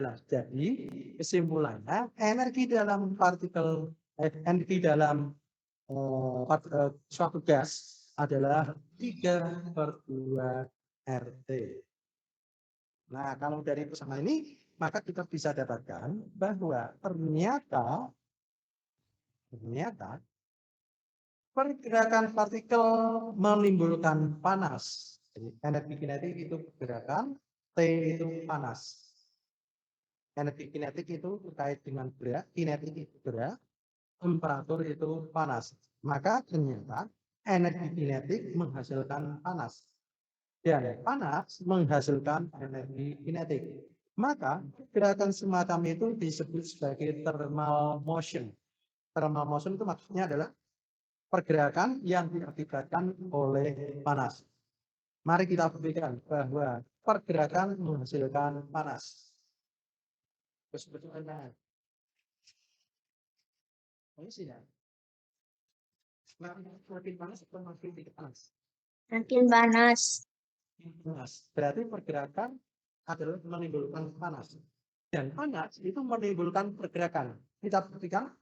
Jadi kesimpulannya energi dalam energi dalam suatu gas adalah 3/2 RT. Nah, kalau dari persamaan ini maka kita bisa dapatkan bahwa ternyata pergerakan partikel menimbulkan panas. Jadi energi kinetik itu pergerakan, T itu panas. Energi kinetik itu terkait dengan gerak, kinetik itu gerak, temperatur itu panas. Maka ternyata energi kinetik menghasilkan panas. Dan panas menghasilkan energi kinetik. Maka gerakan semacam itu disebut sebagai thermal motion. Thermal motion itu maksudnya adalah pergerakan yang diakibatkan oleh panas. Mari kita buktikan bahwa pergerakan menghasilkan panas. Sebetulnya, ini sih ya. Makin panas atau makin tidak panas? Makin panas. Panas. Berarti pergerakan adalah menimbulkan panas. Dan panas itu menimbulkan pergerakan. Kita buktikan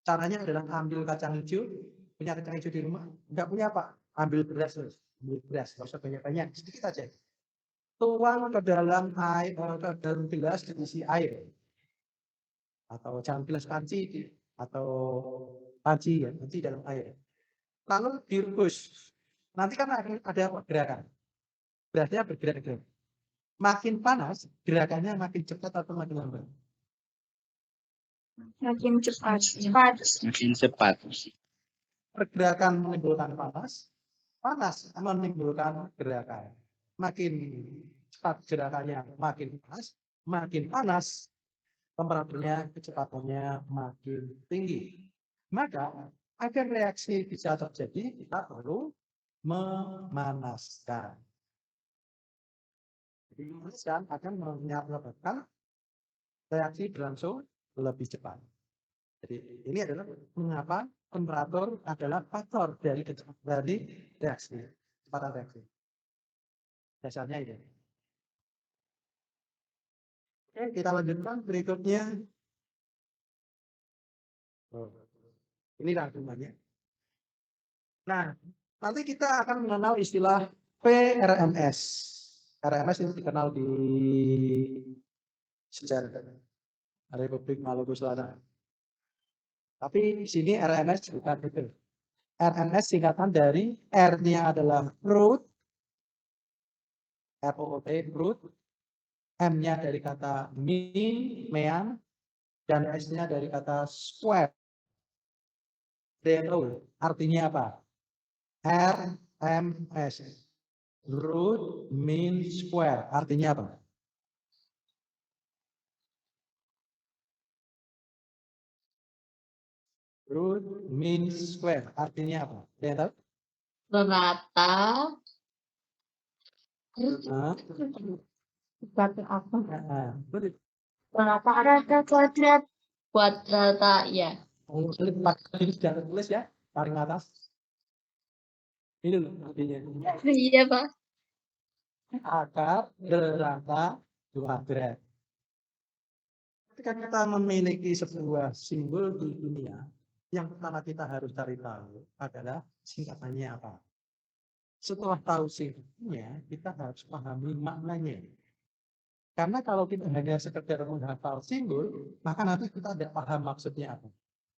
caranya adalah ambil kacang hijau. Punya kacang hijau di rumah? Enggak punya, Pak. Ambil beras. Ambil beras, nggak usah banyak-banyak, sedikit aja. Tuang ke dalam air, ke dalam gelas diisi air. Atau jangan gelas panci, atau panci ya, panci dalam air. Lalu direbus. Nanti kan ada pergerakan. Berasnya bergerak-gerak. Makin panas, gerakannya makin cepat atau makin lambat? Makin cepat. Makin cepat. Pergerakan menimbulkan panas, panas menimbulkan gerakan. Makin cepat gerakannya makin panas, temperaturnya, kecepatannya makin tinggi. Maka agar reaksi bisa terjadi, kita perlu memanaskan. Jadi memanaskan akan menyebabkan reaksi berlangsung lebih cepat. Jadi ini adalah mengapa temperatur adalah faktor dari reaksi, kecepatan reaksi. Dasarnya ini. Oke, kita lanjutkan berikutnya. Ini rangkumannya. Nah, nanti kita akan mengenal istilah PRMS. RMS itu dikenal di sejarah Republik Maluku Selatan. Tapi di sini RMS bukan itu. RMS singkatan dari R-nya adalah root, ROOT, root, M-nya dari kata mean, dan S-nya dari kata square. Artinya apa? RMS, root mean square. Artinya apa? Root mean square. Artinya apa? Ada tahu? Berata. Berata apa? Betul. Berata rata kuadrat. Kuadrata ya. Ini sudah tertulis ya, paling atas. Ini loh artinya. Iya Pak. Akar berata kuadrat. Ketika kita memiliki sebuah simbol di dunia, yang pertama kita harus cari tahu adalah singkatannya apa. Setelah tahu singkatannya, kita harus pahami maknanya. Karena kalau kita hanya sekedar menghafal simbol, maka nanti kita tidak paham maksudnya apa.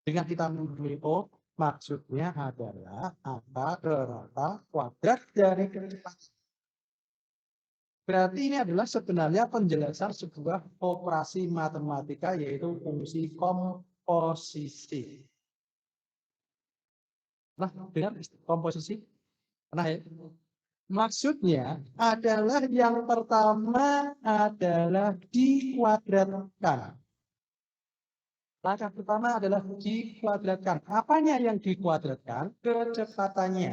Dengan kita memiliki maksudnya adalah akar rata kuadrat dari kecepatan. Berarti ini adalah sebenarnya penjelasan sebuah operasi matematika, yaitu fungsi komposisi. Nah, dengar komposisi? Nah, ya. Maksudnya adalah yang pertama adalah dikuadratkan. Langkah pertama adalah dikuadratkan. Apanya yang dikuadratkan? Kecepatannya.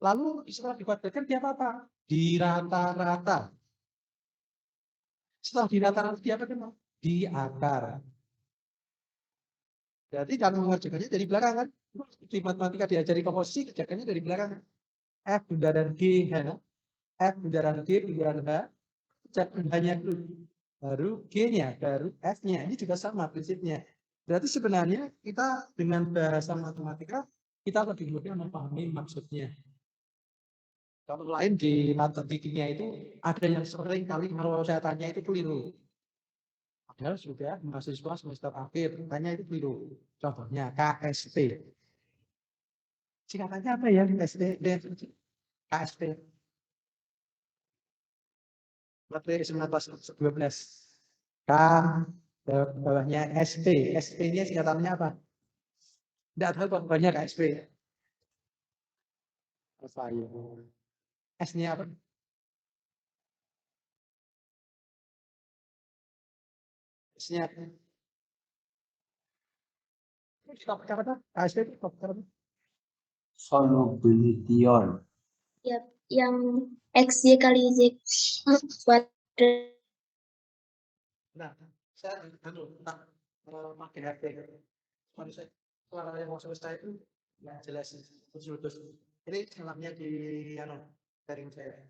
Lalu setelah dikuadratkan dia apa? Di rata-rata. Setelah di rata-rata dia apa? Di akar. Berarti kalau mengerjakannya dari belakang kan? Di matematika diajari komposisi, kerjakannya dari belakang. F bundaran G, F bundaran G bundaran H, kerjakan hanya dulu. baru G-nya, baru F-nya. Ini juga sama prinsipnya. Berarti sebenarnya kita dengan bahasa matematika, kita lebih mudah memahami maksudnya. Contoh lain di matematikanya itu ada yang sering kali kalau saya tanya itu keliru. Padahal sudah mahasiswa semester akhir, tanya itu keliru. Contohnya KSP. Singkatannya apa ya KSP? Materi 1912. K bawahnya SP. SP-nya singkatannya apa? Tidak tahu bawahnya KSP. Apa ya? S-nya apa? S-nya apa? Stop apa? KSP itu stop apa? Solubility-on. Ya, yang XY kali Z kuadrat. Nah, saya pakai HP. Kalau yang mau selesai itu ya jelasin putus. Ini salahnya di jaring saya.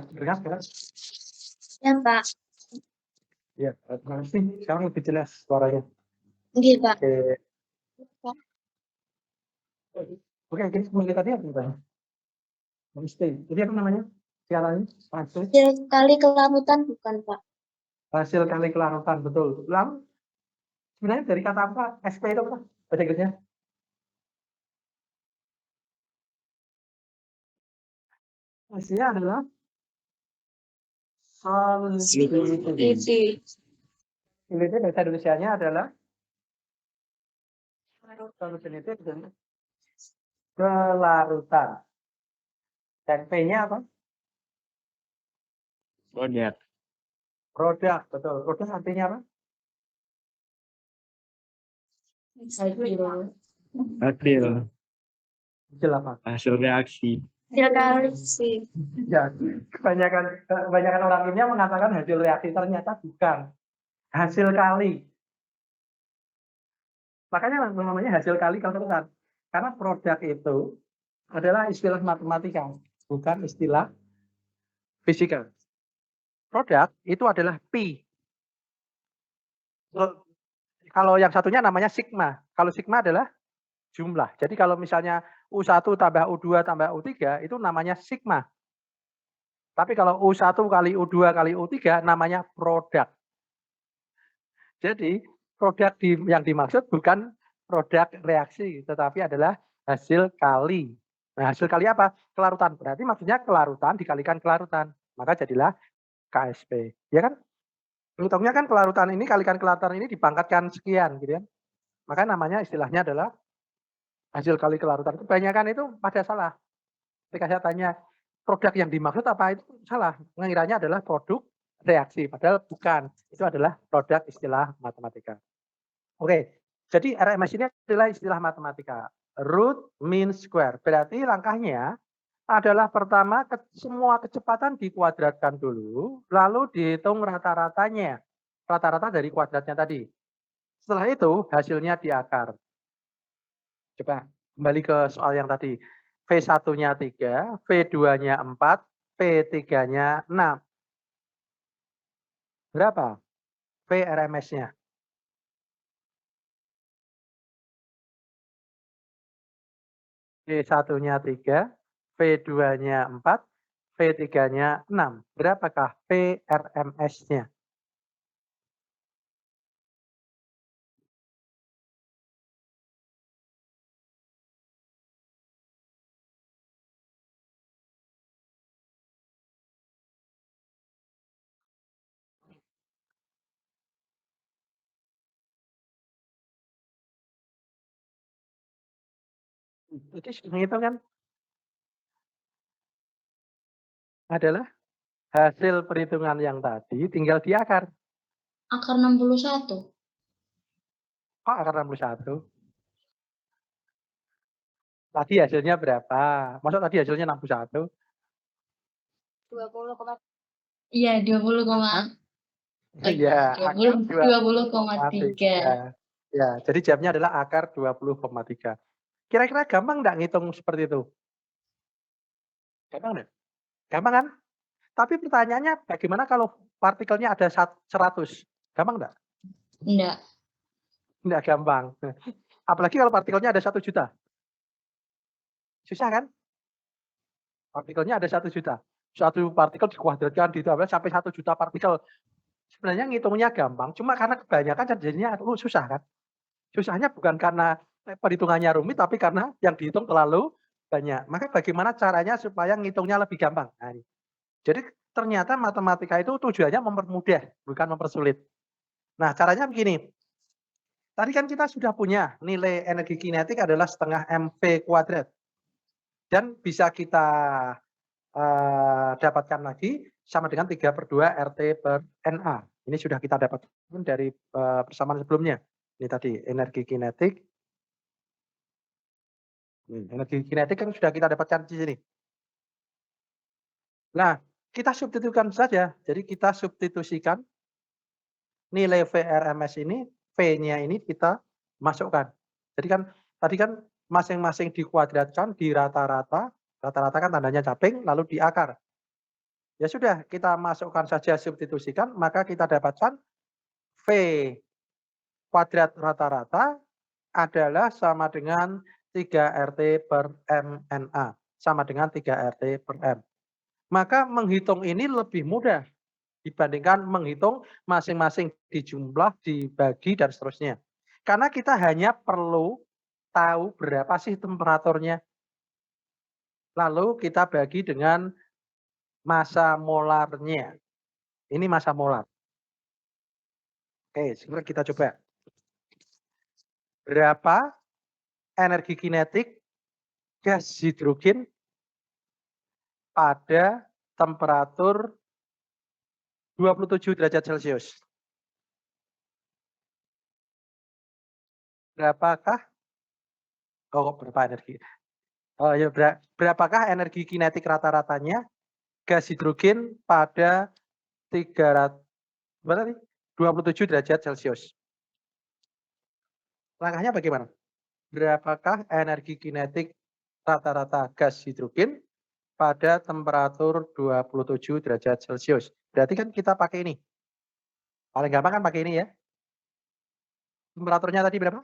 Berkas kan? Ya, Pak. Ya, terima kasih. Sekarang lebih jelas suaranya. Oke, Pak. Oke, kembali tadi apa Pak? Jadi apa namanya? Siarannya hasil Kali kelarutan bukan, Pak? hasil kali kelarutan, betul. Lalu sebenarnya dari kata apa? SP itu apa? Bahasa Inggrisnya? Hasilnya adalah solubility. Ini bahasa Indonesianya adalah solubility adalah kelarutan. Dan P-nya apa? Produk. Produk, betul. Produk artinya apa? Hasil. Hasil apa? Hasil reaksi. Ya kali sih. Ya, kebanyakan orang ilmiah mengatakan hasil reaksi, ternyata bukan. Hasil kali. Makanya namanya hasil kali kelarutan. Karena produk itu adalah istilah matematika, bukan istilah fisika. Produk itu adalah pi. Kalau yang satunya namanya sigma. Kalau sigma adalah jumlah. Jadi kalau misalnya U1 tambah U2 tambah U3 itu namanya sigma. Tapi kalau U1 kali U2 kali U3 namanya produk. Jadi produk yang dimaksud bukan produk reaksi, tetapi adalah hasil kali. Nah, hasil kali apa? Kelarutan. Berarti maksudnya kelarutan dikalikan kelarutan. Maka jadilah KSP. Ya kan? Ngitungnya kan kelarutan ini kalikan kelarutan ini dipangkatkan sekian gitu kan. Maka namanya istilahnya adalah hasil kali kelarutan. Kebanyakan itu pada salah. Ketika saya tanya produk yang dimaksud apa itu salah. Mengiranya adalah produk reaksi, padahal bukan. Itu adalah produk istilah matematika. Oke, jadi RMS ini adalah istilah matematika. Root mean square. Berarti langkahnya adalah pertama semua kecepatan dikuadratkan dulu, lalu dihitung rata-ratanya. Rata-rata dari kuadratnya tadi. Setelah itu hasilnya diakar. Coba kembali ke soal yang tadi. V1-nya 3, V2-nya 4, P3-nya 6. Berapa VRMS-nya? V1-nya 3, V2-nya 4, V3-nya 6. Berapakah VRMS-nya? Jadi sudah itu kan adalah hasil perhitungan yang tadi tinggal diakar. Akar 61. Kok akar 61? Tadi hasilnya berapa? Masuk tadi hasilnya 61? 20, Iya, 20, Iya, akar 20,3. Ya, jadi jawabnya adalah akar 20,3. Kira-kira gampang enggak ngitung seperti itu? Gampang enggak? Gampang kan? Tapi pertanyaannya bagaimana kalau partikelnya ada 100? Gampang enggak? Enggak. Enggak gampang. Apalagi kalau partikelnya ada 1 juta. Susah kan? Partikelnya ada 1 juta. Satu partikel dikuadratkan ditambah sampai 1 juta partikel. Sebenarnya ngitungnya gampang, cuma karena kebanyakan jadinya susah kan? Susahnya bukan karena perhitungannya rumit, tapi karena yang dihitung terlalu banyak. Maka bagaimana caranya supaya ngitungnya lebih gampang? Nah, jadi ternyata matematika itu tujuannya mempermudah, bukan mempersulit. Nah, caranya begini. Tadi kan kita sudah punya nilai energi kinetik adalah setengah mv kuadrat. Dan bisa kita dapatkan lagi sama dengan 3/2 RT per NA. Ini sudah kita dapatkan dari persamaan sebelumnya. Ini tadi energi kinetik. Energi kinetik kan sudah kita dapatkan di sini. Nah, kita substitusikan saja. Jadi kita substitusikan nilai VRMS ini, V-nya ini kita masukkan. Jadi kan tadi kan masing-masing dikuadratkan di rata-rata. Rata-rata kan tandanya caping, lalu diakar. Ya sudah, kita masukkan saja substitusikan, maka kita dapatkan V kuadrat rata-rata adalah sama dengan 3 RT per MNA. Sama dengan 3 RT per M. Maka menghitung ini lebih mudah dibandingkan menghitung masing-masing dijumlah, dibagi, dan seterusnya. Karena kita hanya perlu tahu berapa sih temperaturnya. Lalu kita bagi dengan massa molarnya. Ini massa molar. Oke, sekarang kita coba. Berapa energi kinetik gas hidrogen pada temperatur 27 derajat Celcius? Berapakah? Oh, berapa energi? Oh, ya, berapakah energi kinetik rata-ratanya gas hidrogen pada 27 derajat Celcius? Langkahnya bagaimana? Berapakah energi kinetik rata-rata gas hidrogen pada temperatur 27 derajat Celcius? Berarti kan kita pakai ini. Paling gampang kan pakai ini ya. Temperaturnya tadi berapa?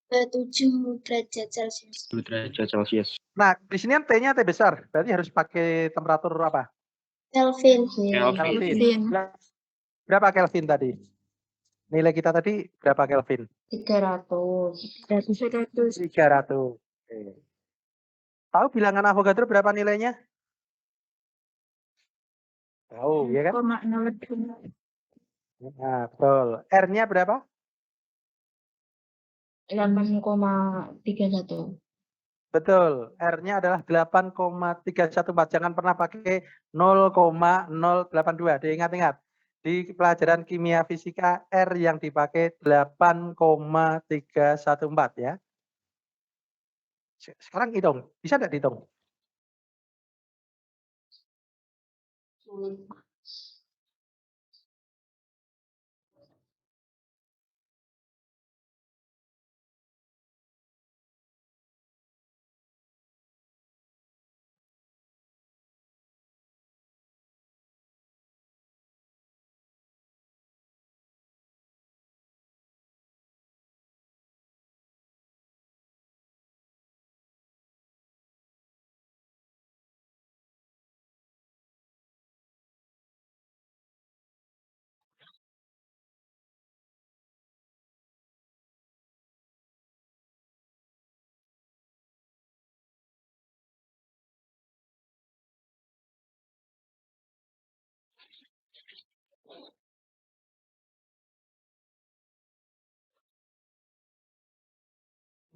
7 derajat Celcius. 2 derajat Celcius. Nah, di sini kan T-nya T besar. Berarti harus pakai temperatur apa? Kelvin. Kelvin. Berapa Kelvin tadi? Nilai kita tadi berapa Kelvin? 300. 300. Oke. Tahu bilangan Avogadro berapa nilainya? Tahu, ya kan? 0,02. Nah, betul. R-nya berapa? 8,31. Betul. R-nya adalah 8,314. Jangan pernah pakai 0,082. Diingat-ingat. Di pelajaran kimia fisika, R yang dipakai 8,314 ya. Sekarang hitung. Bisa nggak dihitung?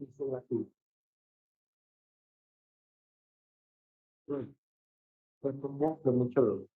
Hitung lagi. Bentuknya belum muncul.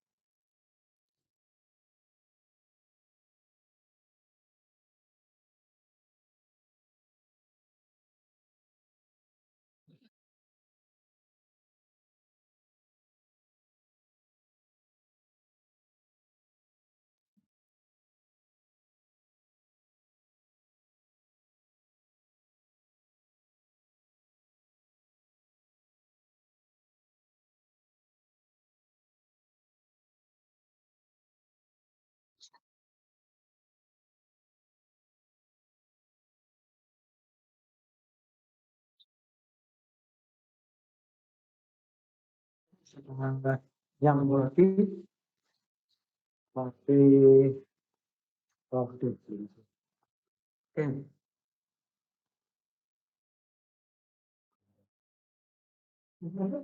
Yang masih produktif. Oke.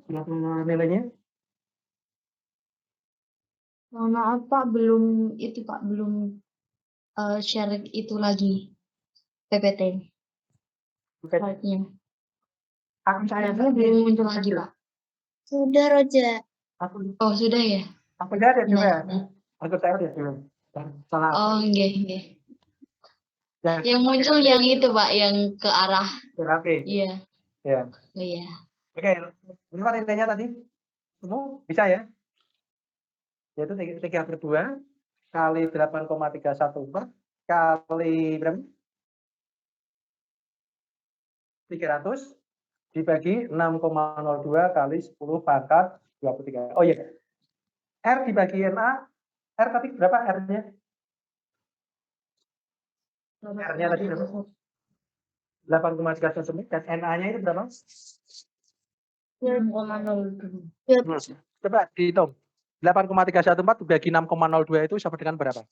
Berapa nilainya? Mohon maaf Pak, belum itu Pak, belum share itu lagi PPT slide-nya. Aku saya Slide-nya belum muncul lagi Pak. Sudah, Roja. Aku Oh sudah ya? lihat ya coba. Nah. Aku tahu ya coba. Salah. Oh enggak. Ya, Yang muncul yang itu Pak, yang ke arah. oke. Iya. Ya. Oh iya. Oke, berapa nilainya tadi? Kamu bisa ya? Yaitu 3/2 kali 8,314 kali berapa? 300 dibagi 6,02 kali 10 pangkat 23. Oh iya. R dibagi NA, R tadi berapa R-nya? R-nya tadi berapa? 8,319 dan NA-nya itu berapa? 6,02. Coba dihitung. 8,314 dibagi 6,02 itu sama dengan berapa?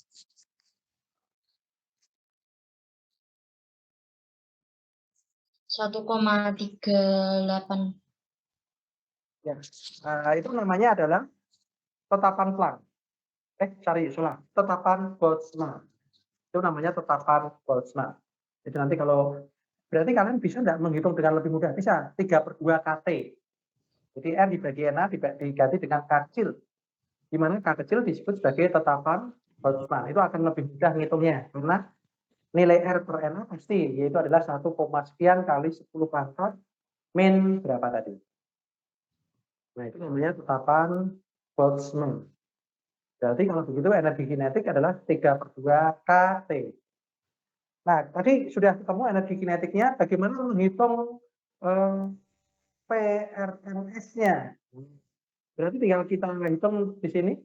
Satu 1,38. Ya. Itu namanya adalah tetapan Planck. Salah. Tetapan Boltzmann. Itu namanya tetapan Boltzmann. Jadi nanti kalau berarti kalian bisa nggak menghitung dengan lebih mudah? Bisa. 3/2 KT. Jadi R dibagi NA diganti dengan K kecil. Di mana K kecil disebut sebagai tetapan Boltzmann. Itu akan lebih mudah ngitungnya. Karena nilai R per NA pasti, yaitu adalah 1, sekian kali 10 pangkat min berapa tadi. Nah, itu namanya tetapan Boltzmann. Berarti kalau begitu energi kinetik adalah 3/2 KT. Nah, tadi sudah ketemu energi kinetiknya, bagaimana menghitung PRMS-nya? Berarti tinggal kita hitung di sini.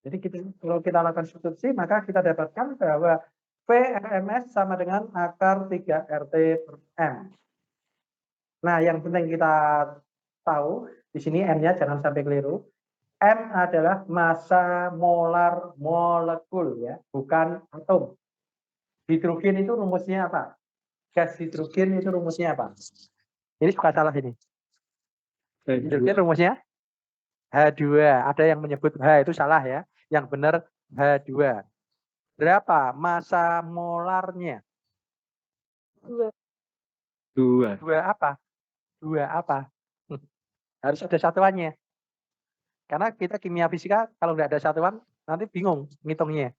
Jadi kalau kita lakukan substitusi, maka kita dapatkan bahwa PRMS sama dengan akar 3 RT per M. Nah, yang penting kita tahu, di sini M-nya jangan sampai keliru. M adalah massa molar molekul, ya, bukan atom. Hidrogen itu rumusnya apa? Gas hidrogen itu rumusnya apa? Ini suka salah ini. Hidrogen rumusnya H2. Ada yang menyebut H itu salah ya. Yang benar H2. Berapa massa molarnya? 2. 2 apa? 2 apa? Harus ada satuannya. Karena kita kimia fisika kalau nggak ada satuan nanti bingung ngitungnya.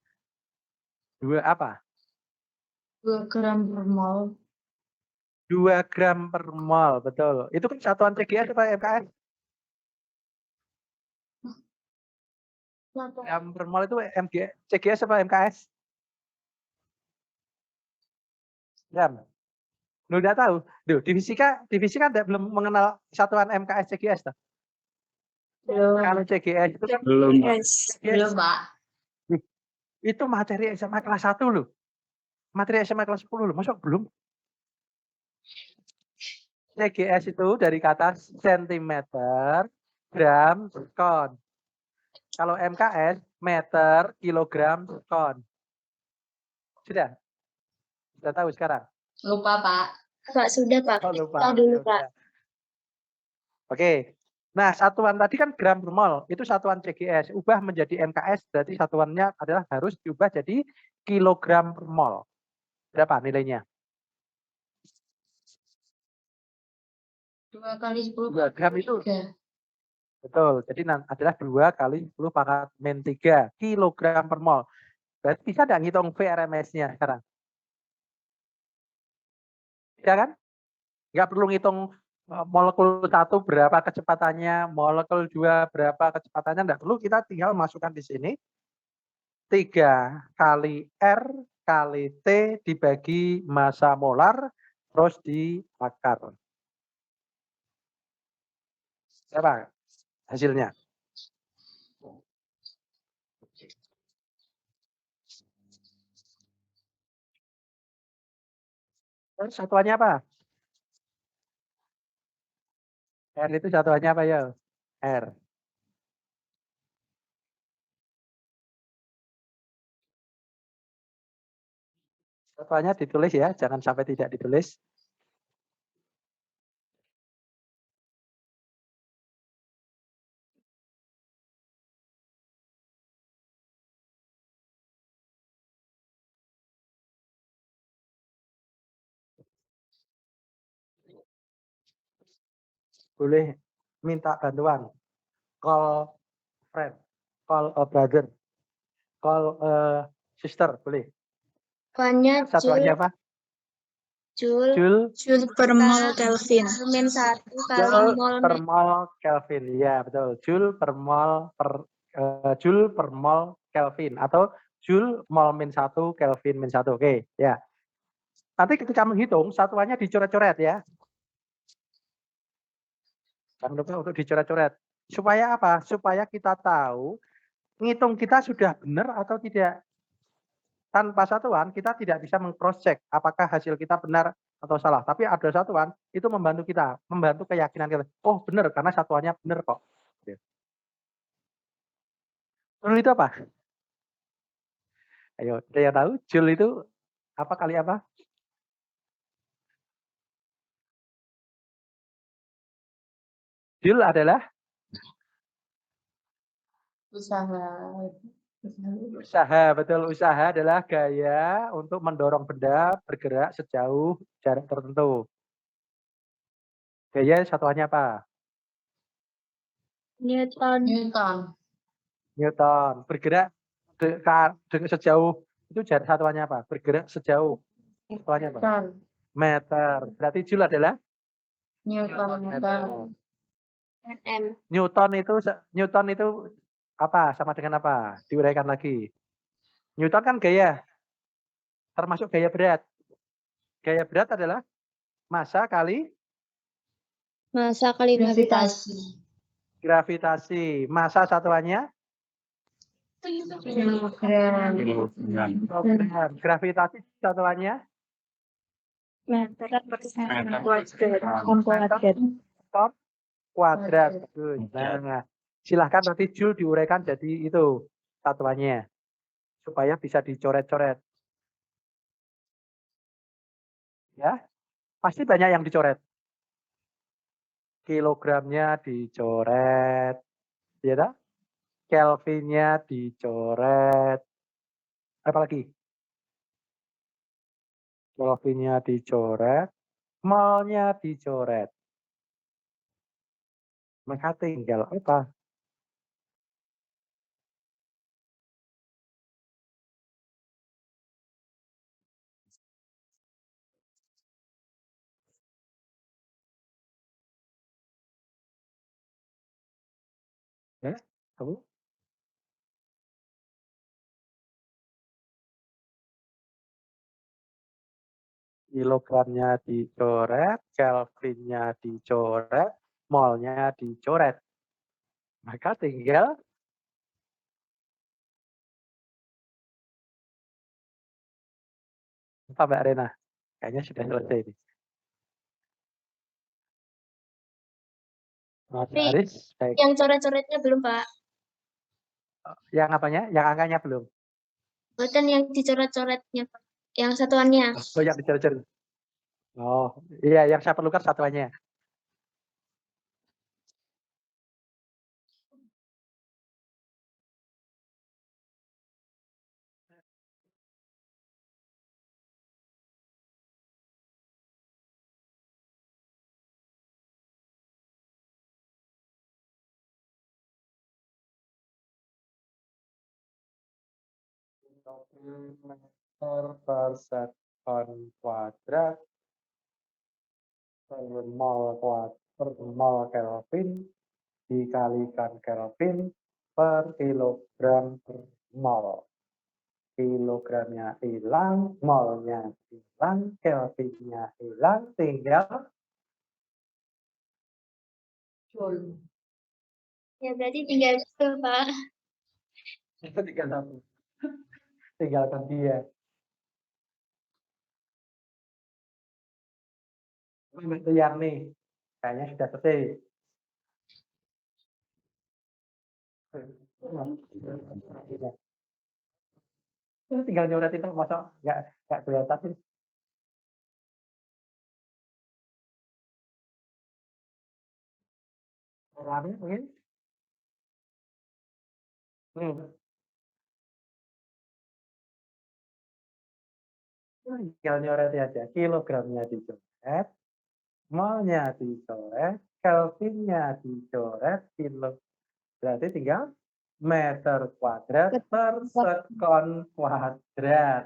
2 apa? 2 gram per mol. 2 gram per mol, betul. Itu kan satuan CGS apa MKS? Gram per mol itu CGS apa MKS? Gram. Lu udah tahu? Duh, di fisika belum mengenal satuan MKS CGS toh. Belum. Kalau CGS itu kan Belum. Belum, Pak. itu materi SMA kelas 1 loh. Materi SMA kelas 10 loh. Masuk belum? CGS itu dari kata sentimeter, gram, kon. Kalau MKS, meter, kilogram, kon. Sudah? Sudah tahu sekarang? Lupa, Pak. Pak, sudah Pak. Oh, lupa. Kita dulu Ya Pak. udah. Oke. Nah, satuan tadi kan gram per mol. Itu satuan CGS. Ubah menjadi MKS, berarti satuannya adalah harus diubah jadi kilogram per mol. Berapa nilainya? 2 kali 10 2 gram itu. 3. Betul. Jadi adalah 2 kali 10 pangkat min 3 kilogram per mol. Berarti bisa nggak ngitung VRMS-nya sekarang? Bisa kan? Nggak perlu ngitung molekul 1 berapa kecepatannya, molekul 2 berapa kecepatannya, nggak perlu. Kita tinggal masukkan di sini. 3 kali R kali T dibagi massa molar, terus diakar. Berapa hasilnya? Satuannya apa? R itu satuannya apa ya? R. Satuannya ditulis ya, jangan sampai tidak ditulis. Boleh minta bantuan. Call friend, call a brother, call a sister, boleh. Satuannya Satuannya apa? Joule per mol Kelvin. Min 1 kali Joule mol per mol Kelvin. Ya, betul. Joule per mol Kelvin atau Joule mol min 1 Kelvin min 1. Oke, ya. Nanti ketika menghitung satuannya dicoret-coret ya. Jangan lupa untuk dicoret-coret. Supaya apa? Supaya kita tahu ngitung kita sudah benar atau tidak. Tanpa satuan kita tidak bisa meng-cross check apakah hasil kita benar atau salah. Tapi ada satuan itu membantu kita, membantu keyakinan kita. Oh benar karena satuannya benar kok. Joule itu apa? Ayo, ada yang tahu? Joule itu apa kali apa? Joule adalah usaha, betul. Usaha adalah gaya untuk mendorong benda bergerak sejauh jarak tertentu. Gaya satuannya apa? Newton. Newton. Bergerak dengan sejauh itu jarak satuannya apa? Bergerak sejauh satuannya apa? Meter. Berarti Joule adalah Newton. Newton itu apa? Sama dengan apa? Diuraikan lagi. Newton kan gaya, termasuk gaya berat. Gaya berat adalah massa kali Massa kali gravitasi. gravitasi. Massa satuannya Kilogram. kilogram. Gravitasi satuannya Meter per ton kuadrat. Bagus. Nah, silahkan nanti Joule diuraikan jadi itu satuannya supaya bisa dicoret-coret. Ya, pasti banyak yang dicoret. Kilogramnya dicoret, Ya dah? Kelvinnya dicoret. Apa lagi? Kelvinnya dicoret, molnya dicoret. Maka tinggal apa? Ya, kamu? Kilogramnya dicoret, Kelvinnya dicoret, molnya dicoret. Maka tinggal apa Mbak Rena? Kayaknya sudah selesai ini. Mas Tapi Aris, baik. yang coret-coretnya belum, Pak. Yang apanya? Yang angkanya belum. Bukan yang dicoret-coretnya, Pak. Yang satuannya. Oh, yang dicoret-coret. Oh, iya, yang saya perlukan satuannya. Meter per sekon kuadrat per mol Kelvin dikalikan Kelvin per kilogram per mol. Kilogramnya hilang, molnya hilang, Kelvinnya hilang, tinggal Ya, berarti tinggal itu, Pak. tinggal satu. Tinggalkan dia. Itu yang nih, kayaknya sudah selesai. Tinggal nyoret itu, masa nggak kelihatan sih. Rame mungkin. Tinggal nyoret aja. Kilogramnya dicoret, molnya dicoret, Kelvinnya dicoret, kilo. Berarti tinggal meter kuadrat per sekon kuadrat.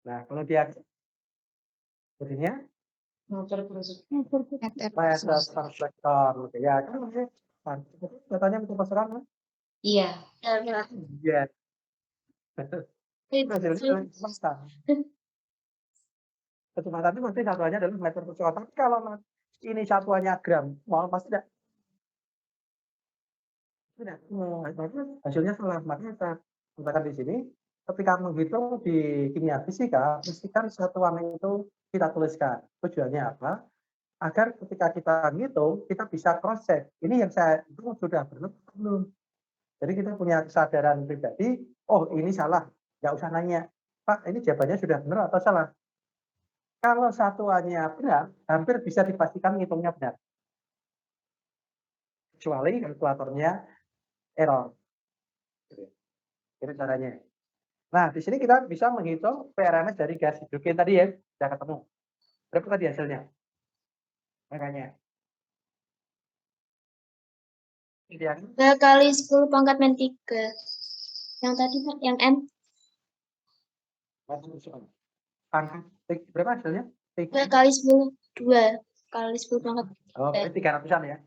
Nah, kalau dia jadinya Meter per sekon. Meter. meter per sekon. Ya kan? Katanya meter per sekon kan? Iya. Iya. Hasilnya instan. Kecepatan itu mesti satuannya adalah meter per sekon. Tapi kalau ini satuannya gram, mol pasti tidak. Hasilnya salah. Makanya saya katakan di sini, ketika menghitung di kimia fisika, pastikan satuan itu kita tuliskan. Tujuannya apa? Agar ketika kita ngitung, kita bisa cross check. Ini yang saya itu sudah benar belum. Jadi kita punya kesadaran pribadi, oh ini salah, nggak usah nanya, Pak ini jawabannya sudah benar atau salah. Kalau satuannya benar, hampir bisa dipastikan ngitungnya benar. Kecuali kalkulatornya error. Itu caranya. Nah, di sini kita bisa menghitung PRMS dari gas hidrogen tadi ya, sudah ketemu. Berapa tadi hasilnya? Makanya. Ideal. 2 kali 10 pangkat min 3. Yang tadi, Pak, yang M. Angka berapa hasilnya? 2 kali 10. 2 kali 10 pangkat. Oh, 300-an ya.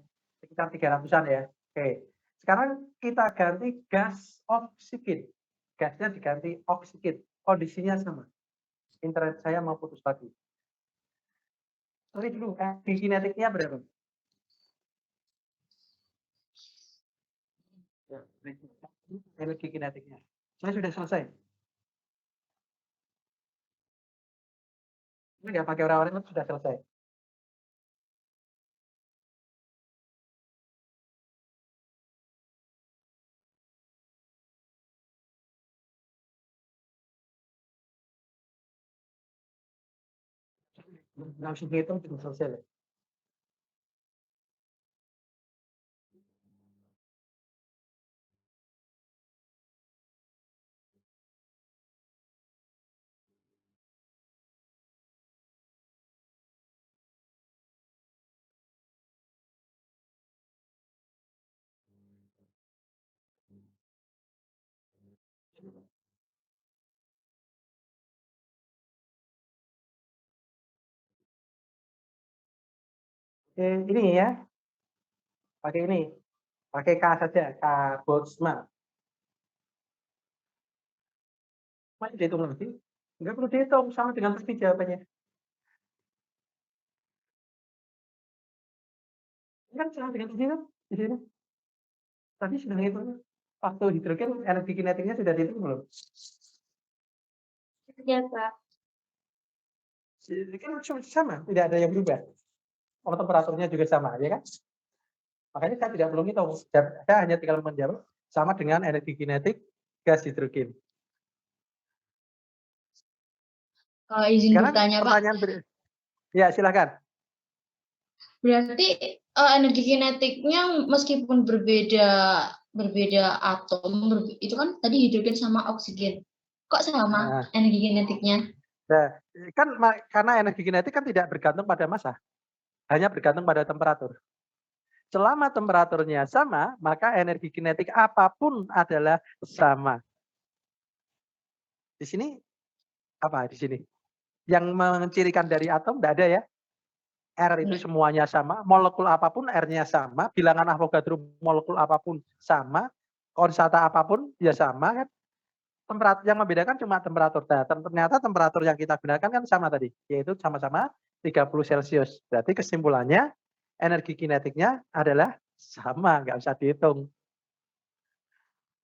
Sekitar 300-an ya. Oke. Sekarang kita ganti gas oksigen. Gasnya diganti oksigen. Kondisinya sama. Internet saya mau putus lagi. Sorry dulu, di kinetiknya berapa? Ya, energi kinetiknya. Saya sudah selesai. Ini nggak pakai orang-orang sudah selesai. Langsung hitung sudah selesai. Ini ya, pakai ini, pakai K saja, K Boltzmann. Masih dihitung lagi? Nggak perlu dihitung, sama dengan tadi jawabannya. Kan sama dengan tadi kan, di sini. Tadi sudah ngitung. Waktu hidrogen energi kinetiknya sudah dihitung belum? Ya, Pak. Kan sama, tidak ada yang berubah. Oh, temperaturnya juga sama, ya kan? Makanya saya tidak perlu ngitung. Saya hanya tinggal menjawab sama dengan energi kinetik gas hidrogen. Izin Sekarang bertanya, Pak. pertanyaan ya, silakan. Berarti energi kinetiknya meskipun berbeda atom, itu kan tadi hidrogen sama oksigen. Kok sama Nah, energi kinetiknya? kan karena energi kinetik kan tidak bergantung pada massa, hanya bergantung pada temperatur. Selama temperaturnya sama, maka energi kinetik apapun adalah sama. Di sini apa? Di sini yang mencirikan dari atom tidak ada ya. R itu semuanya sama, molekul apapun R-nya sama, bilangan Avogadro molekul apapun sama, konstanta apapun ya sama kan. Temperatur yang membedakan cuma temperatur. Nah, ternyata temperatur yang kita gunakan kan sama tadi, yaitu sama-sama 30 Celcius. Berarti kesimpulannya energi kinetiknya adalah sama, nggak usah dihitung.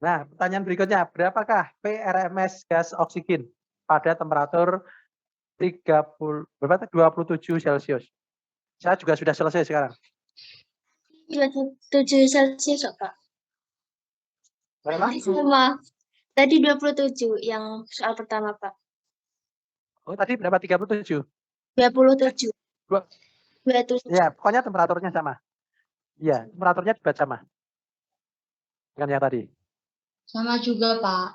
Nah, pertanyaan berikutnya, berapakah PRMS gas oksigen pada temperatur 27 Celcius? Saya juga sudah selesai sekarang. 27 Celsius, Pak. Berapa? Sama. Tadi 27 yang soal pertama, Pak. Oh, tadi berapa? 37? 27. Dua- 27. Ya, pokoknya temperaturnya sama. Iya, temperaturnya juga sama. Dengan yang tadi. Sama juga, Pak.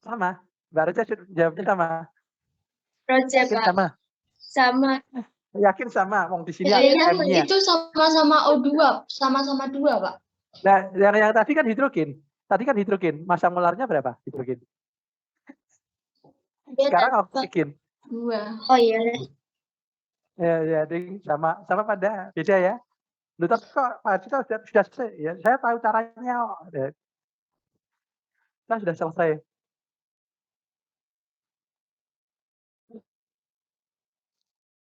Sama. Baru saja jawabnya sama. Roja, Yakin Pak. sama? Sama. Yakin sama. Wong di sini Ya, ada kan M-nya. itu sama-sama O2, sama-sama 2, Pak. Nah, yang tadi kan hidrogen. Tadi kan hidrogen. Massa molarnya berapa hidrogen? Dia Sekarang tadi, oksigen. 2. oh iya. Ya, ding, sama pada beda ya. Loh, tapi kok Pak Cita sudah selesai? Ya, saya tahu caranya. Ya, kita sudah selesai.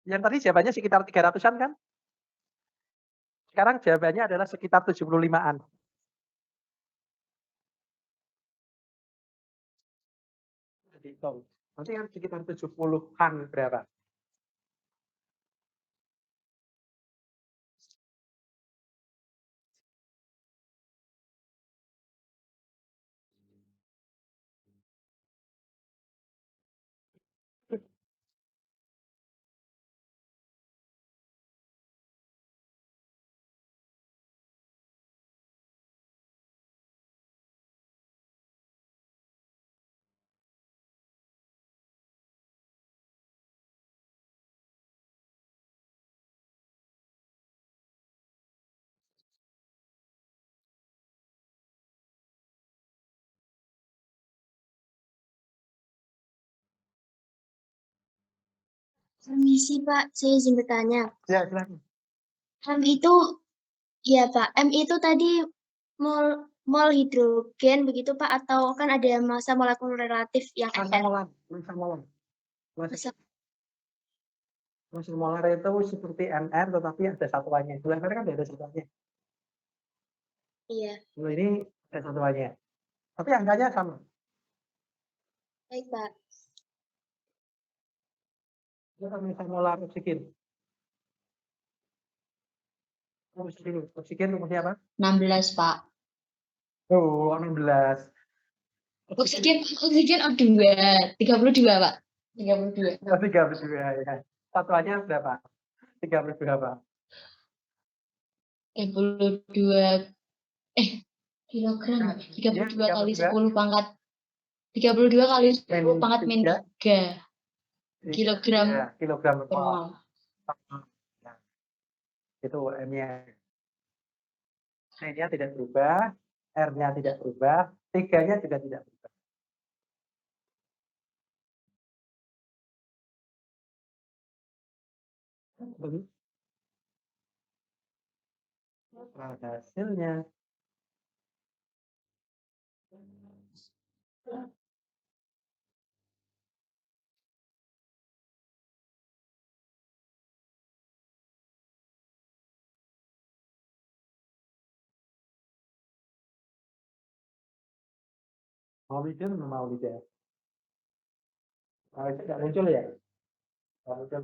Yang tadi jawabannya sekitar 300-an kan? Sekarang jawabannya adalah sekitar 75-an. Nanti kan sekitar 70-an berapa? Permisi, Pak. Saya izin bertanya. Ya, silakan. M itu, ya Pak, M itu tadi mol mol hidrogen begitu Pak, atau kan ada massa molekul relatif yang Massa Mn? molar. Massa molar itu seperti Mr, tetapi ada satuannya. Di level kan tidak ada satuannya. Iya, Kalau ini ada satuannya. Tapi angkanya sama. baik Pak. Itu massa molar oksigen. Oksigen rumusnya apa? 16, Pak. Oh, 16. Oksigen O2, 32, Pak. 32. 32 ya. Satuannya berapa? 32 apa? 32 kilogram. 32 kali 32. 10 pangkat 32 kali 10 pangkat min 3 kilogram Ya, kilogram per per mol. mol. Nah, itu M-nya. C-nya tidak berubah, R-nya tidak berubah, 3-nya juga tidak berubah. Nah, hasilnya. Maulidin sama Maulida. Maulida nggak muncul ya? Nggak muncul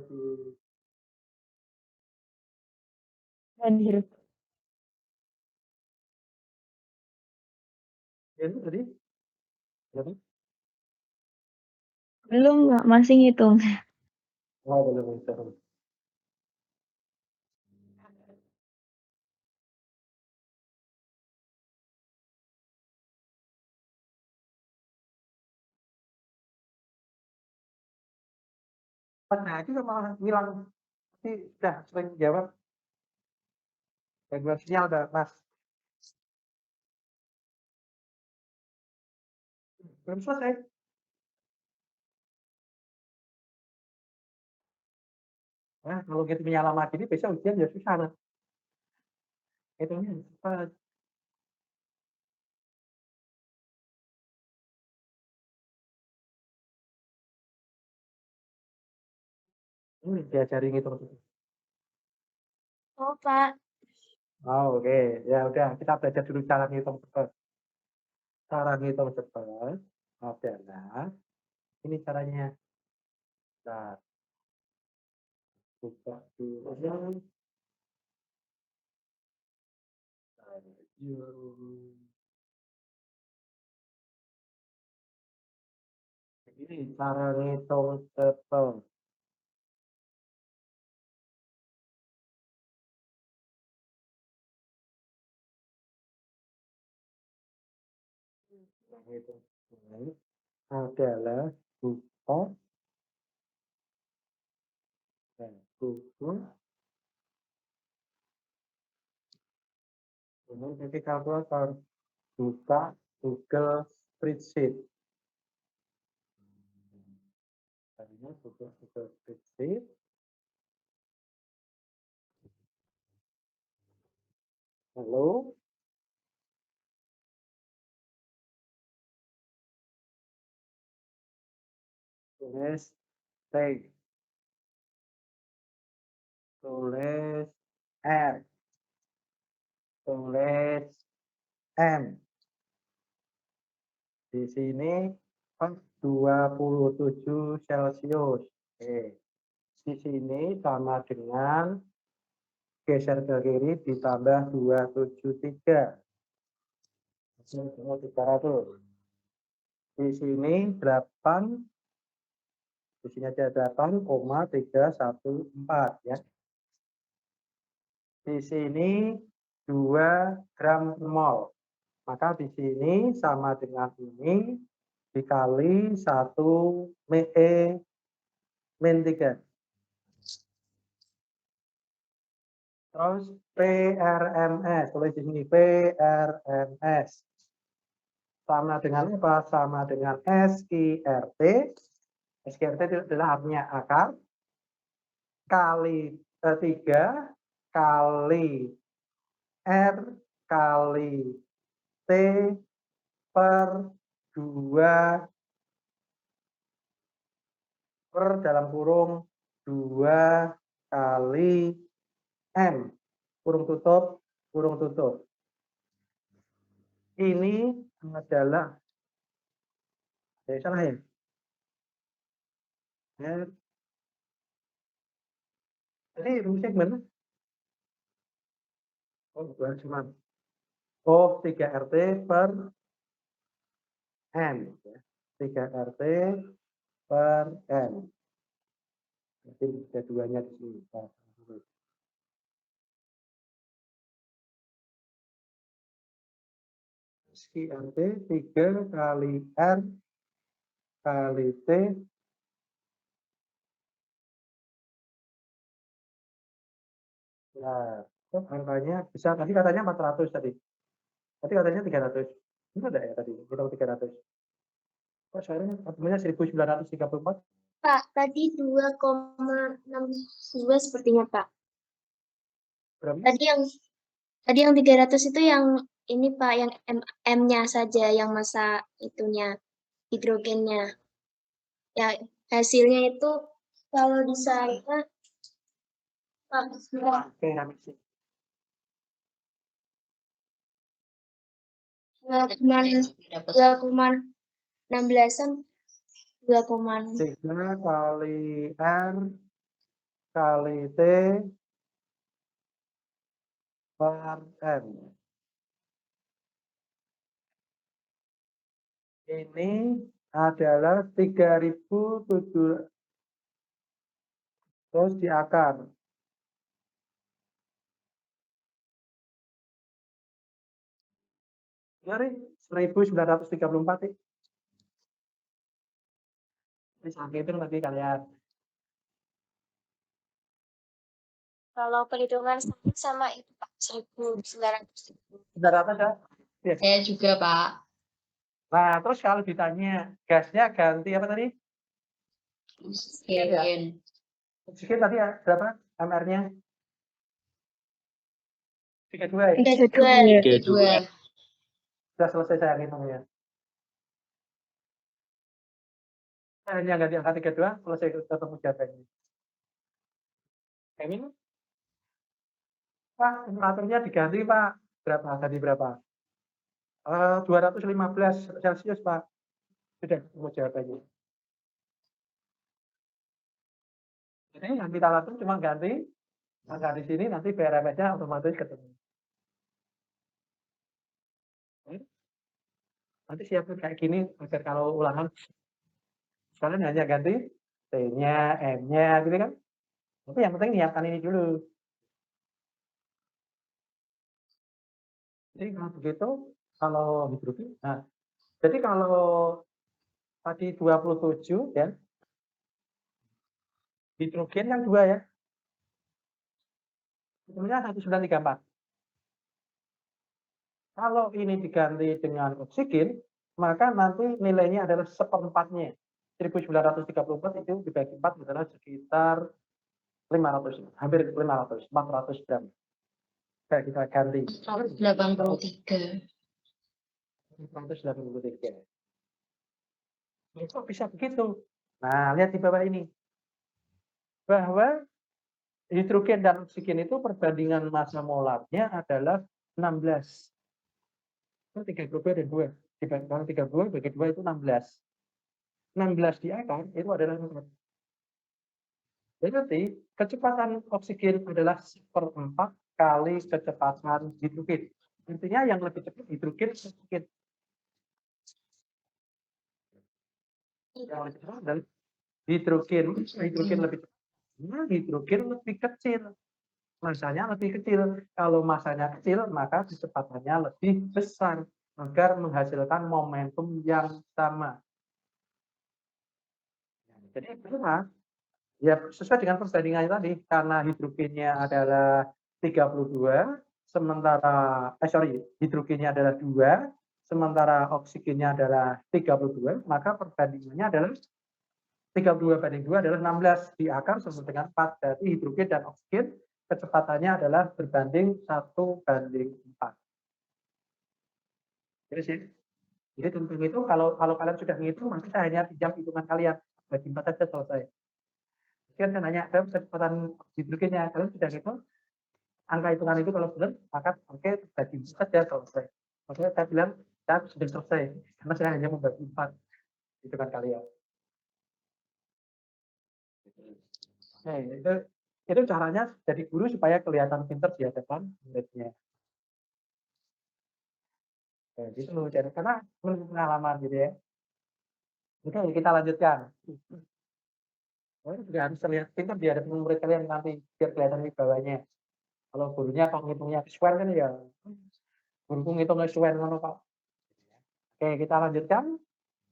di itu tadi. Berapa? Belum, Kak, masih ngitung. Oh, belum muncul. Nah, itu malah hilang. Tapi udah sering jawab. Gangguan sinyal udah, Mas. Belum selesai. Nah, kalau gitu menyala lagi ini besok ujian ya susah, Mas. Hitungnya cepat. Ini diajari ngitung. Oh, Pak. Oh, oke. Ya udah, kita belajar dulu cara ngitung cepat. Cara ngitung cepat adalah ini caranya. Nah, buka dulu. Ini cara ngitung cepat. Ngitung cepat adalah buka dan tutup. Kemudian nanti kalkulator buka Google Spreadsheet. Tadinya buka Google Spreadsheet. Lalu tulis T, tulis R, tulis M. Di sini 27 Celcius. Oke. Di sini sama dengan geser ke kiri ditambah 273. Hasil 300. Di sini 8, di sini ada 8,314 ya. Di sini 2 gram mol. Maka di sini sama dengan ini dikali 1 min 3. Terus PRMS, tulis di sini PRMS. Sama dengan apa? Sama dengan SQRT. SQRT itu adalah artinya akar kali 3 kali R kali T per 2 per dalam kurung 2 kali M. Kurung tutup, kurung tutup. Ini adalah salah ya? Jadi rumusnya gimana? Oh, bukan cuma. Oh, 3RT per N. 3RT per N. Jadi ada duanya di sini. SQRT 3 kali R kali T nah, angkanya bisa tadi katanya 400 tadi. Tadi katanya 300. Ini ada ya tadi, kita 300. Kok sekarang artinya 1934? Pak, tadi 2,62 sepertinya, Pak. Berapa? Tadi yang Tadi yang 300 itu yang ini Pak, yang M-nya saja, yang massa itunya, hidrogennya. Ya, hasilnya itu kalau di sana Pak, Oke, kami sih. 2,16-an, 2, Sigma kali R kali T per M. Ini adalah 3.700 terus di akar. Dari 1934. Ini sampai itu nanti kalian. kalau perhitungan sama itu Pak, 1.900. Benar apa ya? Saya juga, Pak. Nah, terus kalau ditanya gasnya ganti apa tadi? Oksigen. Oksigen tadi ya berapa MR-nya? 32 ya? 32. Sudah selesai saya hitungnya. Saya hanya ganti angka 32, selesai ketemu jawabannya. Ini Pak, temperaturnya diganti Pak. Berapa? Tadi berapa? 215 Celcius Pak. Sudah ketemu jawabannya. Jadi yang kita lakukan cuma ganti angka di sini, nanti BRMS-nya otomatis ketemu. Nanti siapin kayak gini agar kalau ulangan kalian hanya ganti T-nya, M-nya gitu kan. Tapi yang penting nyiapkan ini dulu. Jadi kalau begitu, kalau hidrogen, nah, jadi kalau tadi 27 ya, hidrogen yang 2 ya, sebenarnya 1934. Kalau ini diganti dengan oksigen, maka nanti nilainya adalah seperempatnya. 1934 itu dibagi 4 adalah sekitar 500, hampir 500, 400 gram. Oke, kita ganti. 183. 483. Kok bisa begitu? Nah, lihat di bawah ini. Bahwa hidrogen dan oksigen itu perbandingan massa molarnya adalah 16. 32 dan 2. Dibandingkan 32 bagi 2 itu 16. 16 di akar itu adalah 4. Berarti kecepatan oksigen adalah 1/4 kali kecepatan hidrogen. Intinya yang lebih cepat hidrogen oksigen. Yang lebih cepat adalah hidrogen lebih cepat. Nah, hidrogen lebih kecil. Masanya lebih kecil. Kalau masanya kecil, maka kecepatannya lebih besar agar menghasilkan momentum yang sama. Jadi berapa? Ya sesuai dengan perbandingannya tadi, karena hidrogennya adalah 32, sementara hidrogennya adalah 2, sementara oksigennya adalah 32, maka perbandingannya adalah 32 banding 2 adalah 16 di akar sama dengan 4. Jadi hidrogen dan oksigen kecepatannya adalah berbanding 1/4. Jadi sih. Jadi tentang itu kalau kalian sudah menghitung, maka saya hanya pinjam hitungan kalian. Bagi 4 saja selesai. Kan saya nanya, kecepatan hidrogennya, kalian sudah gitu, angka hitungan itu kalau benar, maka oke, bagi 4 saja selesai. Makanya saya bilang, saya sudah selesai, karena saya hanya membagi 4 hitungan kalian. Nah, itu caranya jadi guru supaya kelihatan pintar di hadapan muridnya. Nah, gitu, karena menurut pengalaman gitu ya. Oke, kita lanjutkan. Juga harus terlihat pintar di hadapan murid kalian nanti, biar kelihatan wibawanya. Kalau gurunya kok ngitungnya kesuwen kan ya, guruku ngitungnya kesuwen ngono kok. Oke, kita lanjutkan.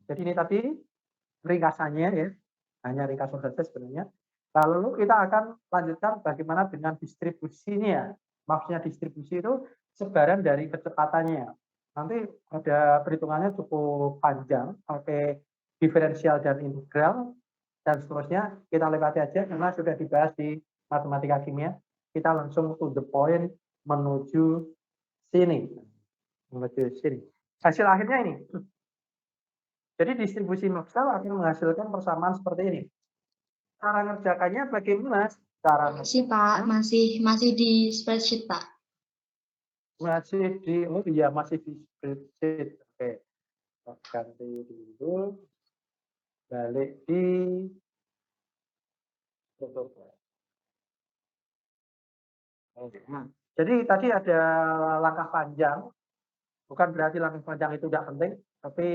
Jadi ini tadi ringkasannya ya, hanya ringkasan saja sebenarnya. Lalu kita akan lanjutkan bagaimana dengan distribusinya. Maksudnya distribusi itu sebaran dari kecepatannya. Nanti ada perhitungannya cukup panjang, pakai diferensial dan integral, dan seterusnya. Kita lewati aja karena sudah dibahas di matematika kimia. Kita langsung to the point menuju sini. Menuju sini. Hasil akhirnya ini. Jadi distribusi Maxwell akan menghasilkan persamaan seperti ini. Cara ngerjakannya bagaimana? Cara Masih Pak, masih di spreadsheet Pak. masih di, oh iya masih di spreadsheet. Oke. Ganti dulu. Balik di protokol. Oke. Jadi tadi ada langkah panjang. Bukan berarti langkah panjang itu tidak penting, tapi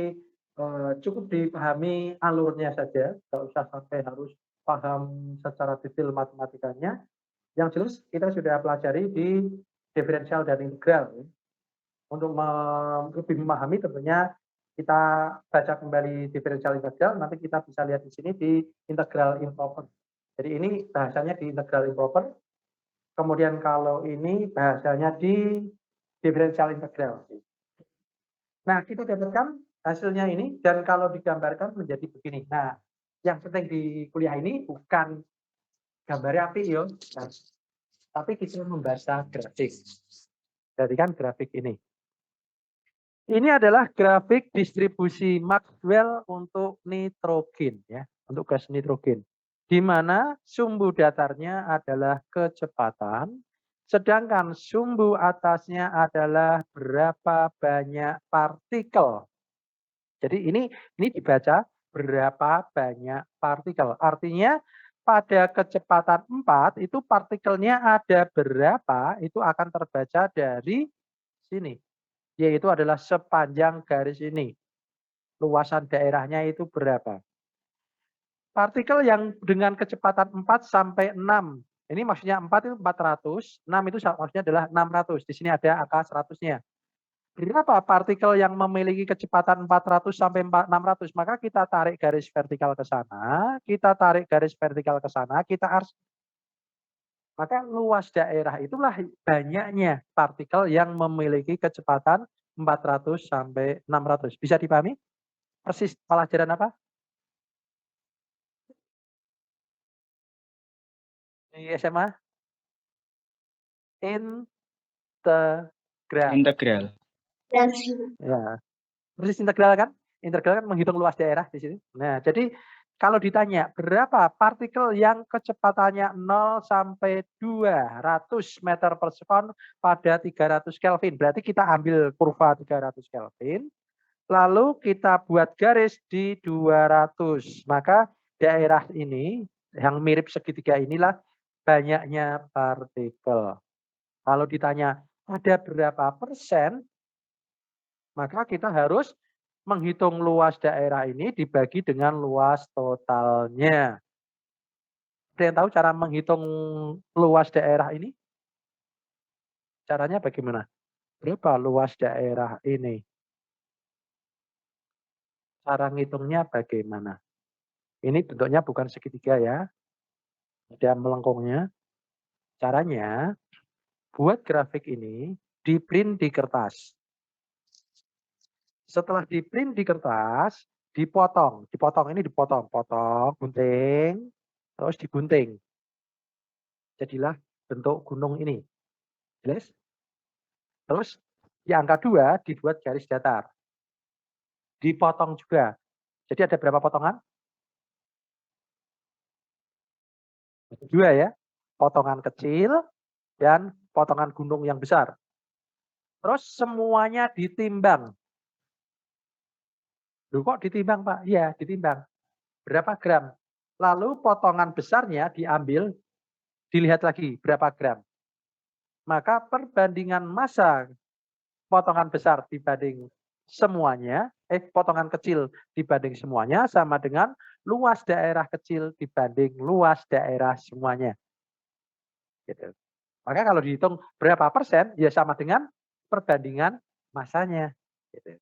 cukup dipahami alurnya saja. Tidak usah sampai harus paham secara detail matematikanya. Yang jelas kita sudah pelajari di diferensial dan integral. Untuk lebih memahami tentunya kita baca kembali diferensial integral, nanti kita bisa lihat di sini di integral improper. Jadi ini bahasanya di integral improper. Kemudian kalau ini bahasanya di diferensial integral. Nah, kita dapatkan hasilnya ini dan kalau digambarkan menjadi begini. Nah, yang penting di kuliah ini bukan gambarnya api yo, tapi kita membaca grafik. Jadi kan grafik ini. Ini adalah grafik distribusi Maxwell untuk nitrogen ya, untuk gas nitrogen. Di mana sumbu datarnya adalah kecepatan, sedangkan sumbu atasnya adalah berapa banyak partikel. Jadi ini dibaca berapa banyak partikel. Artinya pada kecepatan 4 itu partikelnya ada berapa, itu akan terbaca dari sini. Yaitu adalah sepanjang garis ini. Luasan daerahnya itu berapa. Partikel yang dengan kecepatan 4 sampai 6. Ini maksudnya 4 itu 400, 6 itu maksudnya adalah 600. Di sini ada angka 100-nya. Berapa partikel yang memiliki kecepatan 400 sampai 600? Maka kita tarik garis vertikal ke sana, kita tarik garis vertikal ke sana, kita harus. Maka luas daerah itulah banyaknya partikel yang memiliki kecepatan 400 sampai 600. Bisa dipahami? Persis pelajaran apa? Di SMA? Integral. Integral. Ya. Persis integral kan? Integral kan menghitung luas daerah di sini. Nah, jadi kalau ditanya berapa partikel yang kecepatannya 0 sampai 200 meter per sekon pada 300 Kelvin. Berarti kita ambil kurva 300 Kelvin. Lalu kita buat garis di 200. Maka daerah ini yang mirip segitiga inilah banyaknya partikel. Kalau ditanya ada berapa persen, maka kita harus menghitung luas daerah ini dibagi dengan luas totalnya. Ada yang tahu cara menghitung luas daerah ini? Caranya bagaimana? Berapa luas daerah ini? Cara ngitungnya bagaimana? Ini bentuknya bukan segitiga ya. Ada melengkungnya. Caranya, buat grafik ini, di print di kertas. Setelah di print di kertas, dipotong. Ini dipotong. Potong, gunting, terus digunting. Jadilah bentuk gunung ini. Jelas? Terus yang angka 2 dibuat garis datar. Dipotong juga. Jadi ada berapa potongan? 2 ya. Potongan kecil dan potongan gunung yang besar. Terus semuanya ditimbang. Loh kok ditimbang Pak? Iya ditimbang. Berapa gram? Lalu potongan besarnya diambil, dilihat lagi berapa gram. Maka perbandingan massa potongan besar dibanding semuanya, potongan kecil dibanding semuanya sama dengan luas daerah kecil dibanding luas daerah semuanya. Gitu. Maka kalau dihitung berapa persen, ya sama dengan perbandingan massanya. Gitu.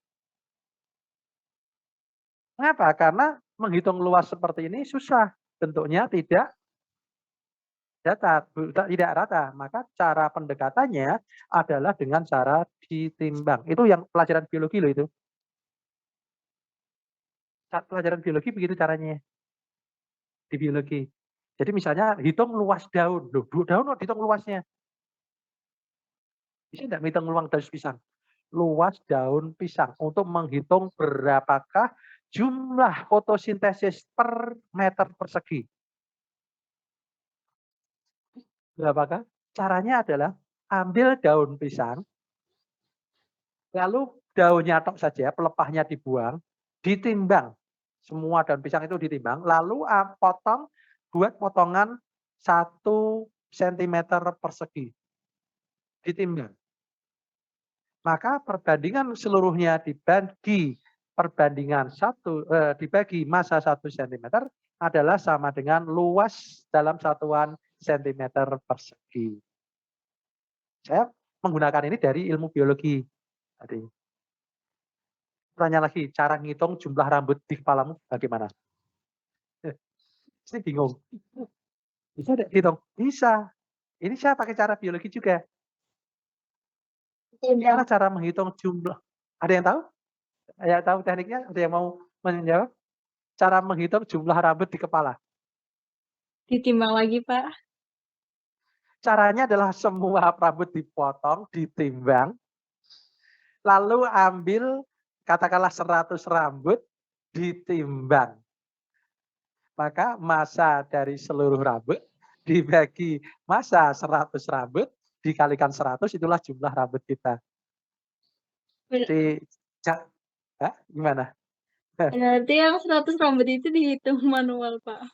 Mengapa? Karena menghitung luas seperti ini susah. Bentuknya tidak datar, tidak rata. Maka cara pendekatannya adalah dengan cara ditimbang. Itu yang pelajaran biologi loh itu. Pelajaran biologi begitu caranya. Di biologi. Jadi misalnya hitung luas daun. Loh, daun kok dihitung luasnya? Bisa enggak menghitung luas daun pisang? Luas daun pisang untuk menghitung berapakah jumlah fotosintesis per meter persegi. Berapakah? Caranya adalah ambil daun pisang, lalu daunnya tok saja, pelepahnya dibuang, ditimbang. Semua daun pisang itu ditimbang, lalu buat potongan 1 sentimeter persegi. Ditimbang. Maka perbandingan seluruhnya dibagi massa 1 sentimeter adalah sama dengan luas dalam satuan sentimeter persegi. Saya menggunakan ini dari ilmu biologi tadi. Tanya lagi, cara ngitung jumlah rambut di kepalamu bagaimana? Saya bingung. Bisa enggak dihitung? Bisa. Ini saya pakai cara biologi juga. Gimana cara menghitung jumlah? Ada yang tahu? Ada yang tahu tekniknya? Ada yang mau menjawab? Cara menghitung jumlah rambut di kepala. Ditimbang lagi, Pak. Caranya adalah semua rambut dipotong, ditimbang, lalu ambil katakanlah 100 rambut, ditimbang. Maka massa dari seluruh rambut dibagi massa 100 rambut, dikalikan 100, itulah jumlah rambut kita. Gimana? Berarti yang 100 rambut itu dihitung manual, Pak.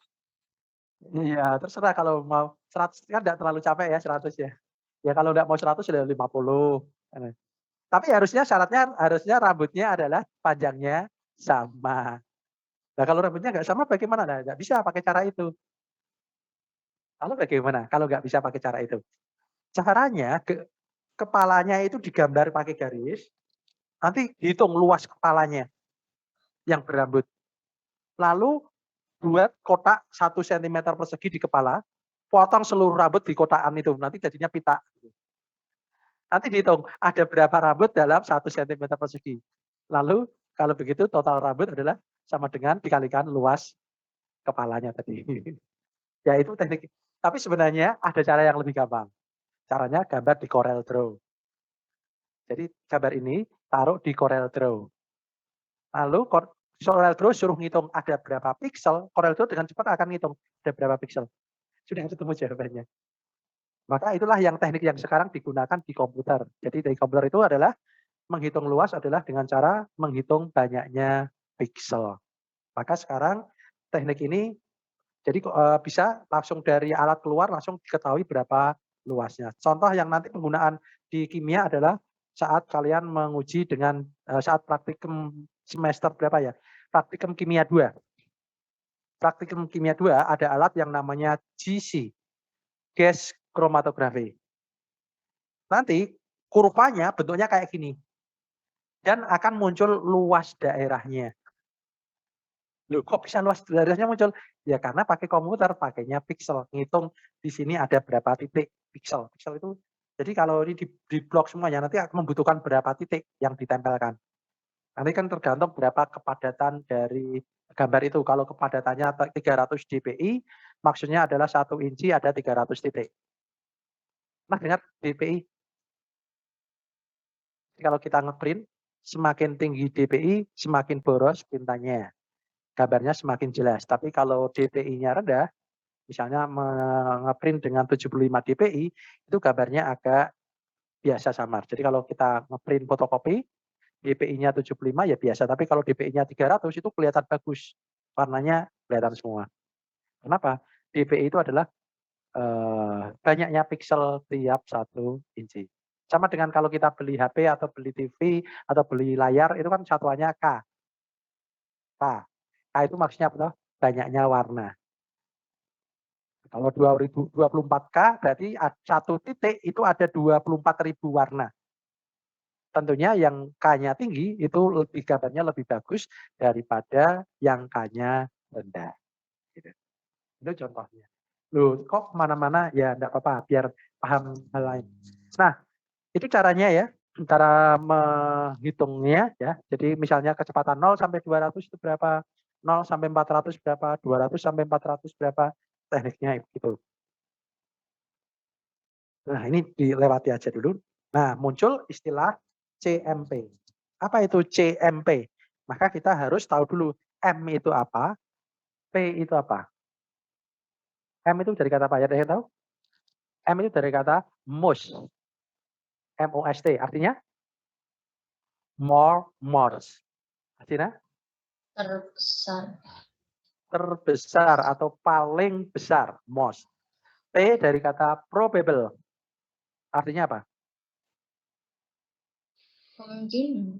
Iya, terserah kalau mau 100 kan enggak terlalu capek ya 100 ya. Ya kalau enggak mau 100 ya 50. Tapi syaratnya rambutnya adalah panjangnya sama. Nah kalau rambutnya enggak sama bagaimana? Nah, enggak bisa pakai cara itu. Lalu bagaimana kalau enggak bisa pakai cara itu? Caranya kepalanya itu digambar pakai garis, nanti hitung luas kepalanya yang berambut. Lalu buat kotak 1 sentimeter persegi di kepala, potong seluruh rambut di kotakan itu, nanti jadinya pita. Nanti dihitung ada berapa rambut dalam 1 sentimeter persegi. Lalu kalau begitu total rambut adalah sama dengan dikalikan luas kepalanya tadi. Ya itu teknik. Tapi sebenarnya ada cara yang lebih gampang. Caranya gambar di Corel Draw. Jadi gambar ini taruh di Corel Draw. Lalu Corel Draw suruh ngitung ada berapa piksel, Corel Draw dengan cepat akan ngitung ada berapa piksel. Sudah ketemu jawabannya. Maka itulah teknik yang sekarang digunakan di komputer. Jadi di komputer itu adalah menghitung luas adalah dengan cara menghitung banyaknya piksel. Maka sekarang teknik ini jadi bisa langsung dari alat keluar langsung diketahui berapa luasnya. Contoh yang nanti penggunaan di kimia adalah saat kalian menguji dengan saat praktikum semester berapa ya? Praktikum kimia 2. Praktikum kimia 2 ada alat yang namanya GC, gas chromatography. Nanti kurvanya bentuknya kayak gini. Dan akan muncul luas daerahnya. Loh, kok bisa luas daerahnya muncul? Ya karena pakai komputer, pakainya piksel. Ngitung di sini ada berapa titik piksel. Piksel itu, jadi kalau ini di blok semuanya, nanti akan membutuhkan berapa titik yang ditempelkan. Nanti kan tergantung berapa kepadatan dari gambar itu. Kalau kepadatannya 300 dpi, maksudnya adalah 1 inci ada 300 titik. Nah, ingat dpi. Kalau kita ngeprint, semakin tinggi dpi, semakin boros tintanya. Gambarnya semakin jelas. Tapi kalau dpi-nya rendah, misalnya ngeprint dengan 75 dpi, itu gambarnya agak biasa samar. Jadi kalau kita ngeprint fotokopi, dpi-nya 75 ya biasa. Tapi kalau dpi-nya 300 itu kelihatan bagus. Warnanya kelihatan semua. Kenapa? dpi itu adalah banyaknya piksel tiap 1 inci. Sama dengan kalau kita beli HP atau beli TV atau beli layar, itu kan satuannya K. K. K itu maksudnya apa? Banyaknya warna. Kalau 2024K berarti 1 titik itu ada 24.000 warna. Tentunya yang K-nya tinggi itu gambarnya lebih bagus daripada yang K-nya rendah. Gitu. Itu contohnya. Loh, kok kemana-mana? Ya enggak apa-apa, biar paham hal lain. Nah, itu caranya ya, cara menghitungnya ya. Jadi misalnya kecepatan 0 sampai 200 itu berapa? 0 sampai 400 berapa? 200 sampai 400 berapa? Tekniknya itu. Nah, ini dilewati aja dulu. Nah, muncul istilah CMP. Apa itu CMP? Maka kita harus tahu dulu M itu apa, P itu apa. M itu dari kata apa ya? Ada yang tahu? M itu dari kata most. MOST. Artinya more. Artinya Terbesar. terbesar atau paling besar. Most. P dari kata probable. Artinya apa? Mungkin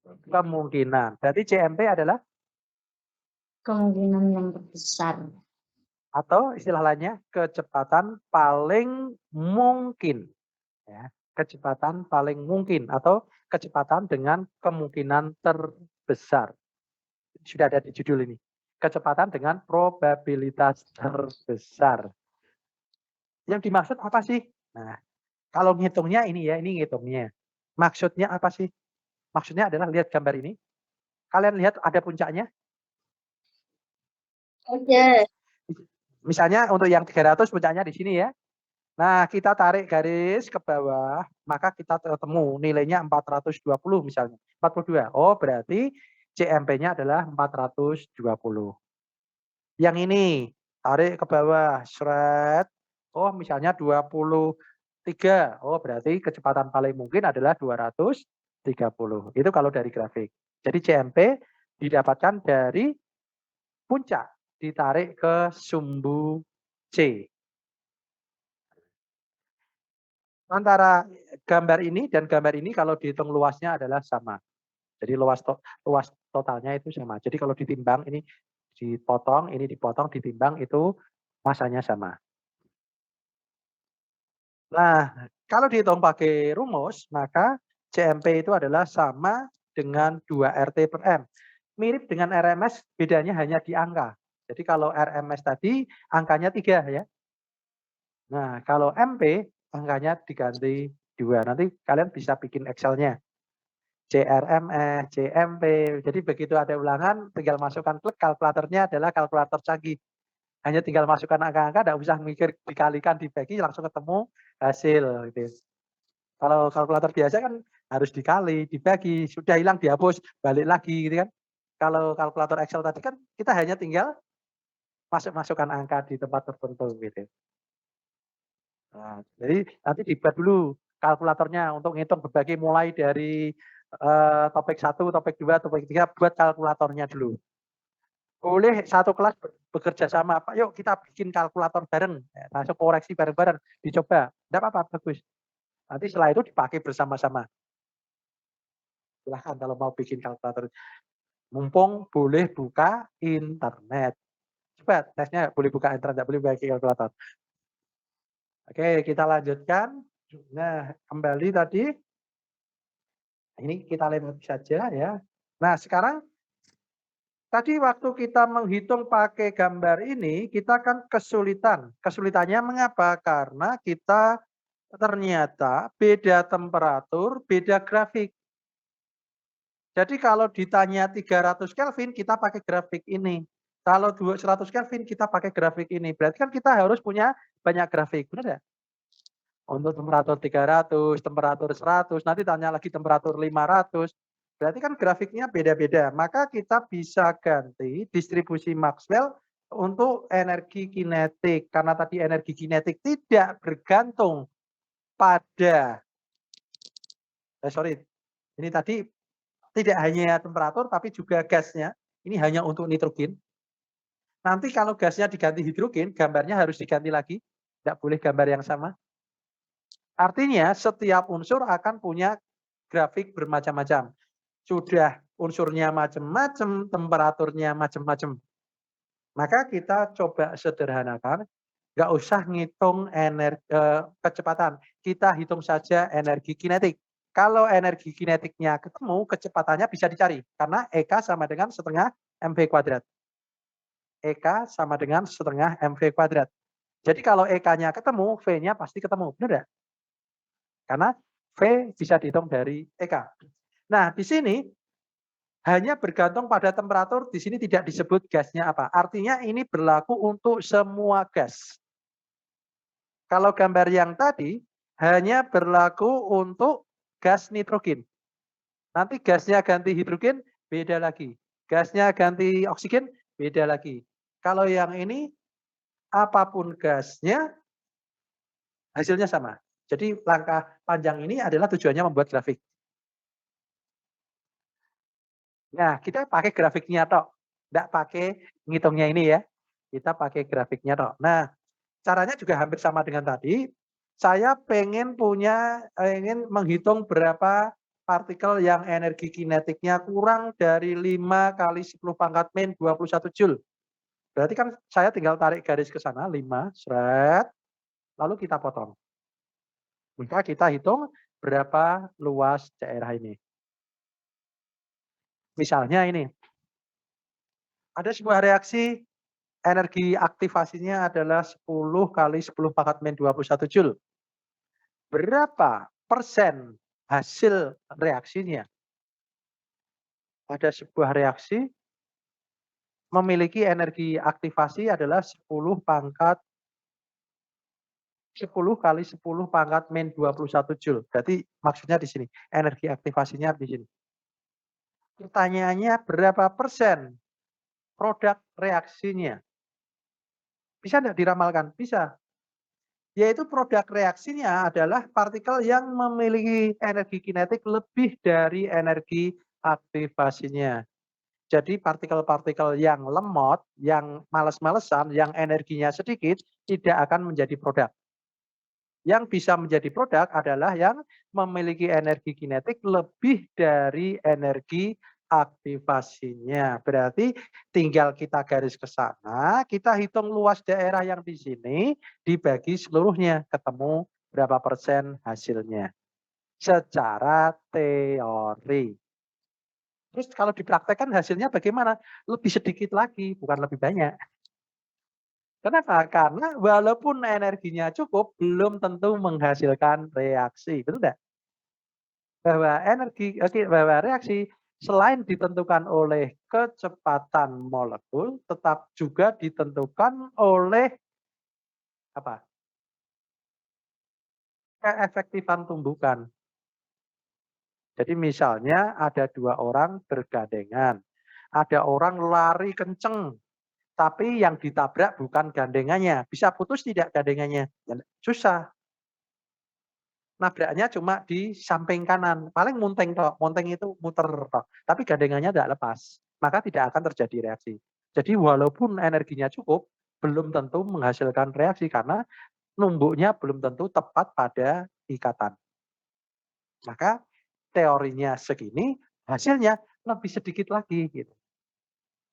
Kemungkinan. Berarti CMP adalah kemungkinan yang terbesar. atau istilah lainnya kecepatan paling mungkin. Ya, kecepatan paling mungkin atau kecepatan dengan kemungkinan terbesar. Sudah ada di judul ini. Kecepatan dengan probabilitas terbesar. Yang dimaksud apa sih? Nah, kalau ngitungnya ini ya, ini ngitungnya. Maksudnya apa sih? Maksudnya adalah lihat gambar ini. Kalian lihat ada puncaknya? Ada. Misalnya untuk yang 300 puncaknya di sini ya. Nah, kita tarik garis ke bawah, maka kita ketemu nilainya 420 misalnya. 42. Oh, berarti CMP-nya adalah 420. Yang ini, tarik ke bawah, shred. Oh, misalnya 23. Oh, berarti kecepatan paling mungkin adalah 230. Itu kalau dari grafik. Jadi CMP didapatkan dari puncak, ditarik ke sumbu C. Antara gambar ini dan gambar ini kalau dihitung luasnya adalah sama. Jadi luas totalnya itu sama. Jadi kalau ditimbang ini dipotong, ditimbang itu masanya sama. Nah, kalau dihitung pakai rumus, maka CMP itu adalah sama dengan 2 RT per M. Mirip dengan RMS, bedanya hanya di angka. Jadi kalau RMS tadi angkanya 3 ya. Nah, kalau MP angkanya diganti 2. Nanti kalian bisa bikin Excel-nya. CRMS, CMP. Jadi begitu ada ulangan, tinggal masukkan klik, kalkulatornya adalah kalkulator canggih. Hanya tinggal masukkan angka-angka, tidak usah mikir dikalikan, dibagi, langsung ketemu hasil. Gitu. Kalau kalkulator biasa kan harus dikali, dibagi, sudah hilang dihapus, balik lagi gitu kan. Kalau kalkulator Excel tadi kan kita hanya tinggal masukkan angka di tempat tertentu gitu. Nah, jadi nanti dibuat dulu kalkulatornya untuk ngitung berbagi mulai dari topik 1, topik 2, topik 3, buat kalkulatornya dulu. Boleh satu kelas bekerja sama, Pak, yuk kita bikin kalkulator bareng, langsung koreksi bareng-bareng, dicoba. Tidak apa-apa, bagus. Nanti setelah itu dipakai bersama-sama. Silahkan kalau mau bikin kalkulator. Mumpung boleh buka internet. Coba tesnya boleh buka internet, tidak boleh pakai kalkulator. Oke, kita lanjutkan. Nah, kembali tadi. Ini kita lewat saja ya. Nah, sekarang tadi waktu kita menghitung pakai gambar ini, kita kan kesulitan. Kesulitannya mengapa? Karena kita ternyata beda temperatur, beda grafik. Jadi kalau ditanya 300 Kelvin, kita pakai grafik ini. Kalau 100 Kelvin, kita pakai grafik ini. Berarti kan kita harus punya banyak grafik, benar ya? Untuk temperatur 300, temperatur 100, nanti tanya lagi temperatur 500. Berarti kan grafiknya beda-beda. Maka kita bisa ganti distribusi Maxwell untuk energi kinetik. Karena tadi energi kinetik tidak bergantung pada, ini tadi tidak hanya temperatur tapi juga gasnya. Ini hanya untuk nitrogen. Nanti kalau gasnya diganti hidrogen, gambarnya harus diganti lagi. Tidak boleh gambar yang sama. Artinya setiap unsur akan punya grafik bermacam-macam. Sudah unsurnya macam-macam, temperaturnya macam-macam. Maka kita coba sederhanakan, nggak usah ngitung kecepatan. Kita hitung saja energi kinetik. Kalau energi kinetiknya ketemu, kecepatannya bisa dicari. Karena EK sama dengan setengah mv kuadrat. EK sama dengan setengah mv kuadrat. Jadi kalau EK-nya ketemu, V-nya pasti ketemu. Benar nggak? Karena V bisa dihitung dari EK. Nah, di sini hanya bergantung pada temperatur, di sini tidak disebut gasnya apa. Artinya ini berlaku untuk semua gas. Kalau gambar yang tadi, hanya berlaku untuk gas nitrogen. Nanti gasnya ganti hidrogen, beda lagi. Gasnya ganti oksigen, beda lagi. Kalau yang ini, apapun gasnya, hasilnya sama. Jadi langkah panjang ini adalah tujuannya membuat grafik. Nah, kita pakai grafiknya tok. Nggak pakai ngitungnya ini ya. Kita pakai grafiknya tok. Nah, caranya juga hampir sama dengan tadi. Saya ingin menghitung berapa partikel yang energi kinetiknya kurang dari 5 kali 10 pangkat min 21 Joule. Berarti kan saya tinggal tarik garis ke sana, 5, seret, lalu kita potong. Maka kita hitung berapa luas daerah ini. Misalnya ini, ada sebuah reaksi energi aktivasinya adalah 10 kali 10 pangkat min 21 Joule. Berapa persen hasil reaksinya? Ada sebuah reaksi memiliki energi aktivasi adalah 10 kali 10 pangkat min 21 Joule. Berarti maksudnya di sini, energi aktivasinya di sini. Pertanyaannya berapa persen produk reaksinya? Bisa enggak diramalkan? Bisa. Yaitu produk reaksinya adalah partikel yang memiliki energi kinetik lebih dari energi aktivasinya. Jadi partikel-partikel yang lemot, yang males-malesan, yang energinya sedikit, tidak akan menjadi produk. Yang bisa menjadi produk adalah yang memiliki energi kinetik lebih dari energi aktivasinya. Berarti tinggal kita garis ke sana, kita hitung luas daerah yang di sini, dibagi seluruhnya, ketemu berapa persen hasilnya. Secara teori. Terus kalau dipraktekkan hasilnya bagaimana? Lebih sedikit lagi, bukan lebih banyak. Kenapa? Karena walaupun energinya cukup, belum tentu menghasilkan reaksi. Betul tidak? Bahwa reaksi selain ditentukan oleh kecepatan molekul, tetap juga ditentukan oleh apa? Keefektifan tumbukan. Jadi misalnya ada 2 orang bergandengan. Ada orang lari kenceng, tapi yang ditabrak bukan gandengannya. Bisa putus tidak gandengannya? Susah. Nabraknya cuma di samping kanan. Paling munteng toh. Munteng itu muter toh. Tapi gandengannya tidak lepas. Maka tidak akan terjadi reaksi. Jadi walaupun energinya cukup, belum tentu menghasilkan reaksi karena numbuknya belum tentu tepat pada ikatan. Maka teorinya segini, hasilnya lebih sedikit lagi gitu.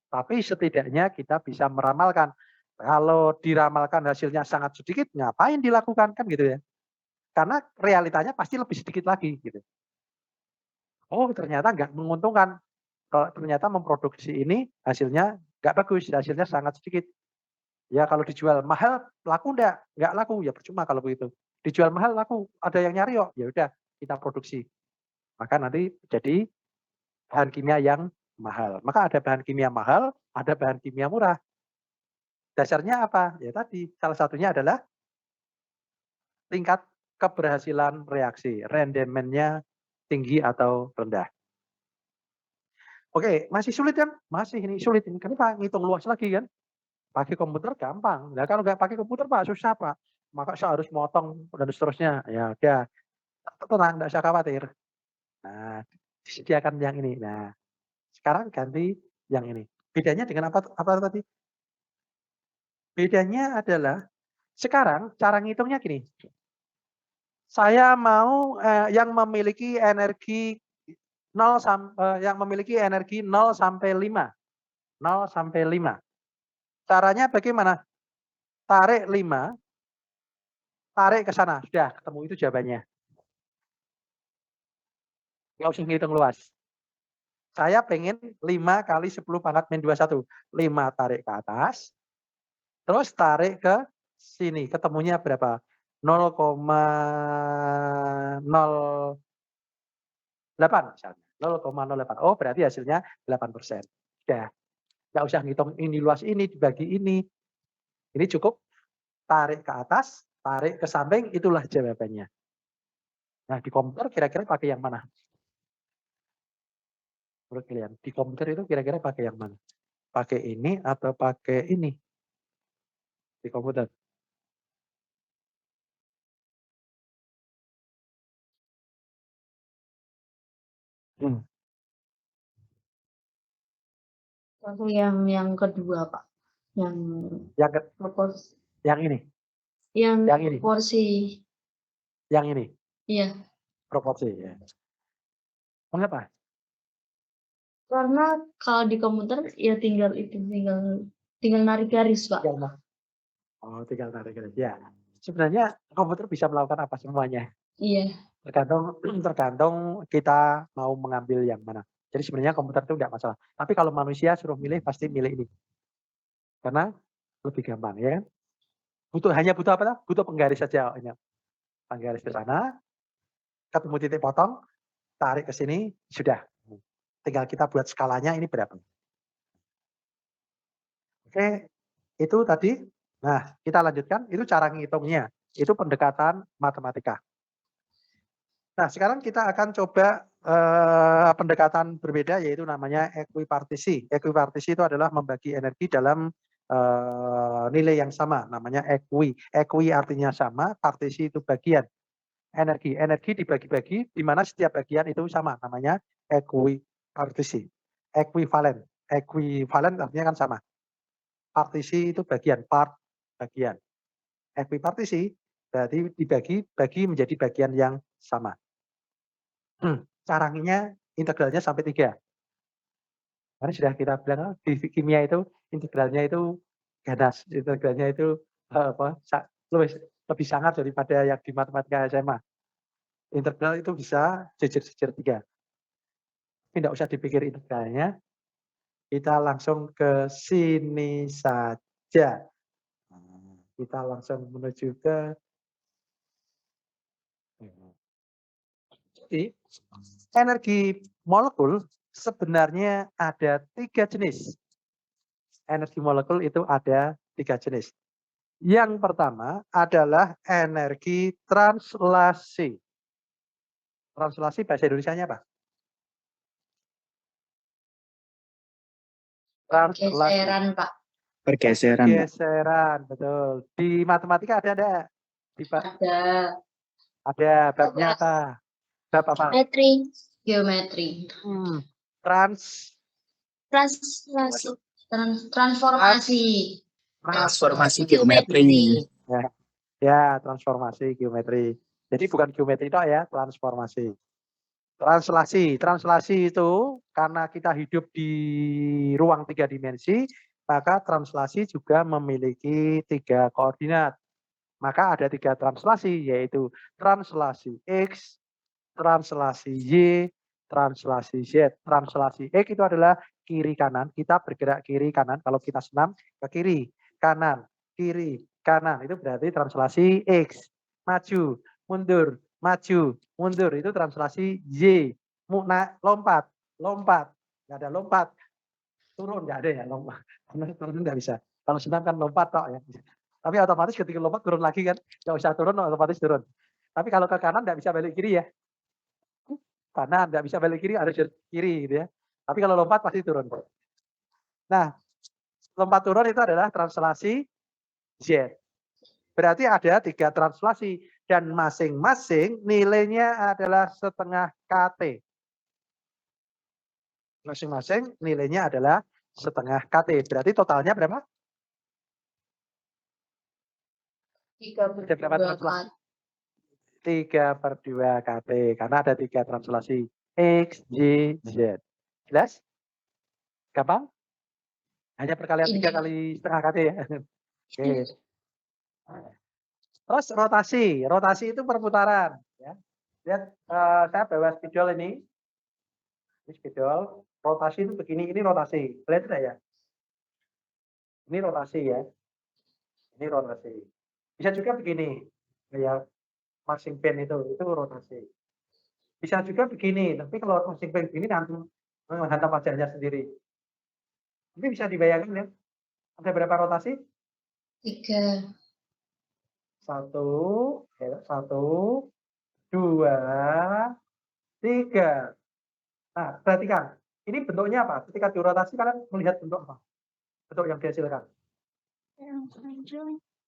Tapi setidaknya kita bisa meramalkan. Kalau diramalkan hasilnya sangat sedikit, ngapain dilakukan kan gitu ya. Karena realitanya pasti lebih sedikit lagi gitu. Oh ternyata nggak menguntungkan. Kalau ternyata memproduksi ini hasilnya nggak bagus, hasilnya sangat sedikit. Ya kalau dijual mahal laku enggak? Nggak laku, ya percuma kalau begitu. Dijual mahal laku, ada yang nyari kok, ya udah kita produksi. Maka nanti jadi bahan kimia yang mahal. Maka ada bahan kimia mahal, ada bahan kimia murah. Dasarnya apa? Ya tadi, salah satunya adalah tingkat keberhasilan reaksi, rendemennya tinggi atau rendah. Oke, masih sulit kan? Masih ini sulit. Kenapa? Ngitung luas lagi kan? Pakai komputer gampang. Nah, kalau nggak pakai komputer Pak, susah Pak. Maka saya harus motong dan seterusnya. Ya udah, tenang, nggak usah khawatir. Nah, disediakan yang ini. Nah, sekarang ganti yang ini. Bedanya dengan apa tadi? Bedanya adalah sekarang cara ngitungnya gini. Saya mau yang memiliki energi 0 sampai 5. 0 sampai 5. Caranya bagaimana? Tarik 5, tarik ke sana. Sudah ketemu itu jawabannya. Nggak usah ngitung luas. Saya pengen 5 kali 10 pangkat min 21. 5 tarik ke atas, terus tarik ke sini. Ketemunya berapa? 0,08 misalnya. 0,08. Oh berarti hasilnya 8%. Sudah. Nggak usah ngitung ini luas ini, dibagi ini. Ini cukup tarik ke atas, tarik ke samping, itulah jawabannya. Nah, di komputer kira-kira pakai yang mana? Menurut kalian, di komputer itu kira-kira pakai yang mana? Pakai ini atau pakai ini di komputer? Hmm. Aku yang kedua, Pak. Yang Yang ke- proporsi. yang ini, Yang Yang ini. proporsi. yang ini Iya. proporsi ya. Mengapa? Karena kalau di komputer ya tinggal narik garis, Pak. Tinggal mah. Oh, tinggal tarik garis. Ya. Sebenarnya komputer bisa melakukan apa semuanya. Iya. Tergantung kita mau mengambil yang mana. Jadi sebenarnya komputer itu enggak masalah. Tapi kalau manusia suruh milih pasti milih ini. Karena lebih gampang ya kan? Hanya butuh apa? Butuh penggaris saja. Penggaris ke sana, ketemu titik potong, tarik ke sini, sudah. Tinggal kita buat skalanya ini berapa. Oke, itu tadi. Nah, kita lanjutkan. Itu cara ngitungnya. Itu pendekatan matematika. Nah, sekarang kita akan coba pendekatan berbeda, yaitu namanya ekuipartisi. Ekuipartisi itu adalah membagi energi dalam nilai yang sama, namanya ekui. Ekui artinya sama, partisi itu bagian. Energi dibagi-bagi, di mana setiap bagian itu sama, namanya ekuipartisi. Ekuivalen. Ekuivalen artinya kan sama. Partisi itu bagian, bagian. Ekuipartisi berarti dibagi menjadi bagian yang sama. Caranya integralnya sampai 3. Karena sudah kita bilang di kimia itu integralnya itu ganas, integralnya itu lebih sangat daripada yang di matematika SMA. Integral itu bisa jejer-jejer 3. Tapi tidak usah dipikir integralnya, kita langsung ke sini saja. Kita langsung menuju ke jadi energi molekul sebenarnya ada 3 jenis. Energi molekul itu ada 3 jenis. Yang pertama adalah energi translasi. Translasi bahasa Indonesianya apa? Pergeseran, Pak. Pergeseran, Pak. Pergeseran, betul. Di matematika ada enggak? Ada babnya apa? Bab apa? Geometri. Translasi. Transformasi. Transformasi geometri. Ya, transformasi geometri. Jadi bukan geometri itu ya, transformasi. Translasi itu karena kita hidup di ruang 3 dimensi, maka translasi juga memiliki 3 koordinat. Maka ada 3 translasi, yaitu translasi X, translasi Y, translasi Z. Translasi X itu adalah kiri kanan, kita bergerak kiri kanan, kalau kita senam ke kiri, kanan, kiri, kanan, itu berarti translasi X. Maju, mundur, maju, mundur, itu translasi Y. Lompat, nggak ada lompat. Turun nggak ada ya lompat. Turun nggak bisa. Kalau senam kan lompat tok ya. Tapi otomatis ketika lompat turun lagi kan, nggak usah turun, otomatis turun. Tapi kalau ke kanan nggak bisa balik kiri ya. Kanan nggak bisa balik kiri, harus kiri gitu ya. Tapi kalau lompat pasti turun. Nah, lompat turun itu adalah translasi Z. Berarti ada 3 translasi dan masing-masing nilainya adalah setengah KT. Masing-masing nilainya adalah setengah KT. Berarti totalnya berapa? 3/2 KT. Karena ada 3 translasi X, Y, Z. Jelas? Gampang? Hanya perkalian 3 kali setengah KT ya. Oke. Terus rotasi. Rotasi itu perputaran. Ya. Lihat, saya bawa spidol ini. Ini spidol. Rotasi itu begini. Ini rotasi. Lihat tidak ya? Ini rotasi ya. Ini rotasi. Bisa juga begini. Kayak marching band itu rotasi. Bisa juga begini. Tapi kalau marching band begini nanti menghantam wajahnya sendiri. Ini bisa dibayangkan ya. Ada berapa rotasi? 3. 1, 1, 2, 3. Nah, perhatikan. Ini bentuknya apa? Ketika dirotasi kalian melihat bentuk apa? Bentuk yang dihasilkan.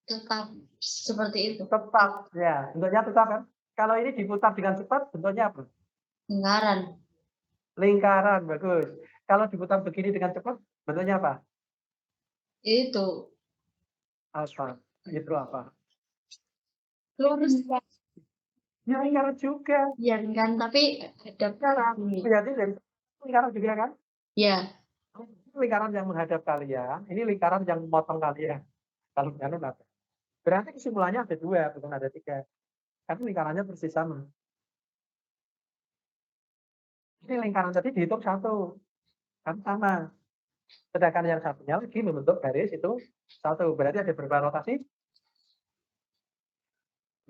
Tetap seperti itu. Tetap, ya. Bentuknya tetap kan? Kalau ini diputar dengan cepat, bentuknya apa? Lingkaran. Lingkaran, bagus. Kalau diputar begini dengan cepat, bentuknya apa? Itu Apa? Itu apa? lurus Ya, lingkaran juga. ya kan, tapi ada Berarti dari lingkaran juga kan? ya. Lingkaran yang menghadap kalian, ini lingkaran yang memotong kalian. Kalau kalian apa? Berarti kesimpulannya ada 2, bukan ada 3. Karena lingkarannya persis sama. Ini lingkaran tadi dihitung 1, kan sama. Sedangkan yang satunya lagi membentuk garis itu 1. Berarti ada berapa rotasi?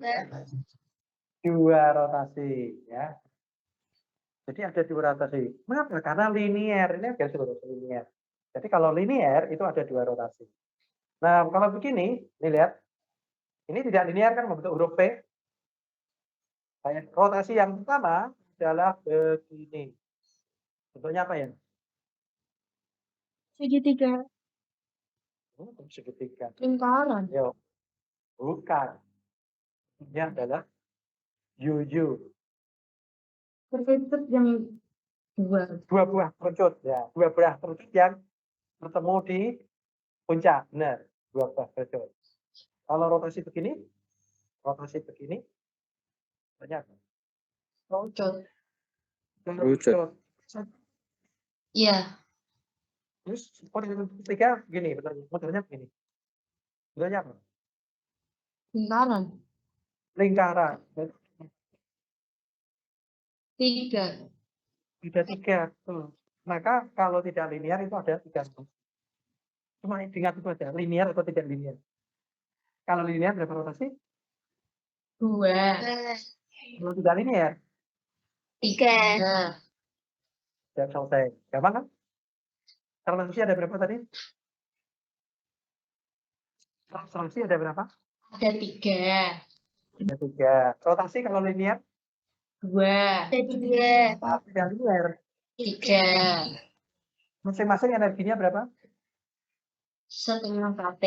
2 rotasi, ya. Jadi ada 2 rotasi. Mengapa? Karena linear, ini garis lurus linear. Jadi kalau linear itu ada 2 rotasi. Nah, kalau begini, ini lihat. Ini tidak linear kan membentuk huruf P. Rotasi yang pertama adalah begini. Bentuknya apa ya? Segitiga. Segitiga. Lingkaran. Yo, bukan. Ini adalah yuyu. Berbentuk yang 2. 2 buah kerucut, ya. 2 buah kerucut yang bertemu di puncak. Benar, 2 buah kerucut. Kalau rotasi begini, banyak. Kerucut. Kerucut. Iya. Terus yang ketiga begini, modelnya begini. Bentuknya apa? Lingkaran. Lingkaran. 3. Ada 3. Tuh. Maka kalau tidak linear itu ada 3. Cuma ingat itu aja, linear atau tidak linear. Kalau linear berapa rotasi? 2. Kalau tidak linear, 3. Nah, sudah selesai. Gampang kan? Translasi ada berapa tadi? Translasi ada berapa? ada 3. Ada 3. Rotasi kalau linear? 2. Ada 3. Tidak linear. 3. Masing-masing energinya berapa? 1 kT.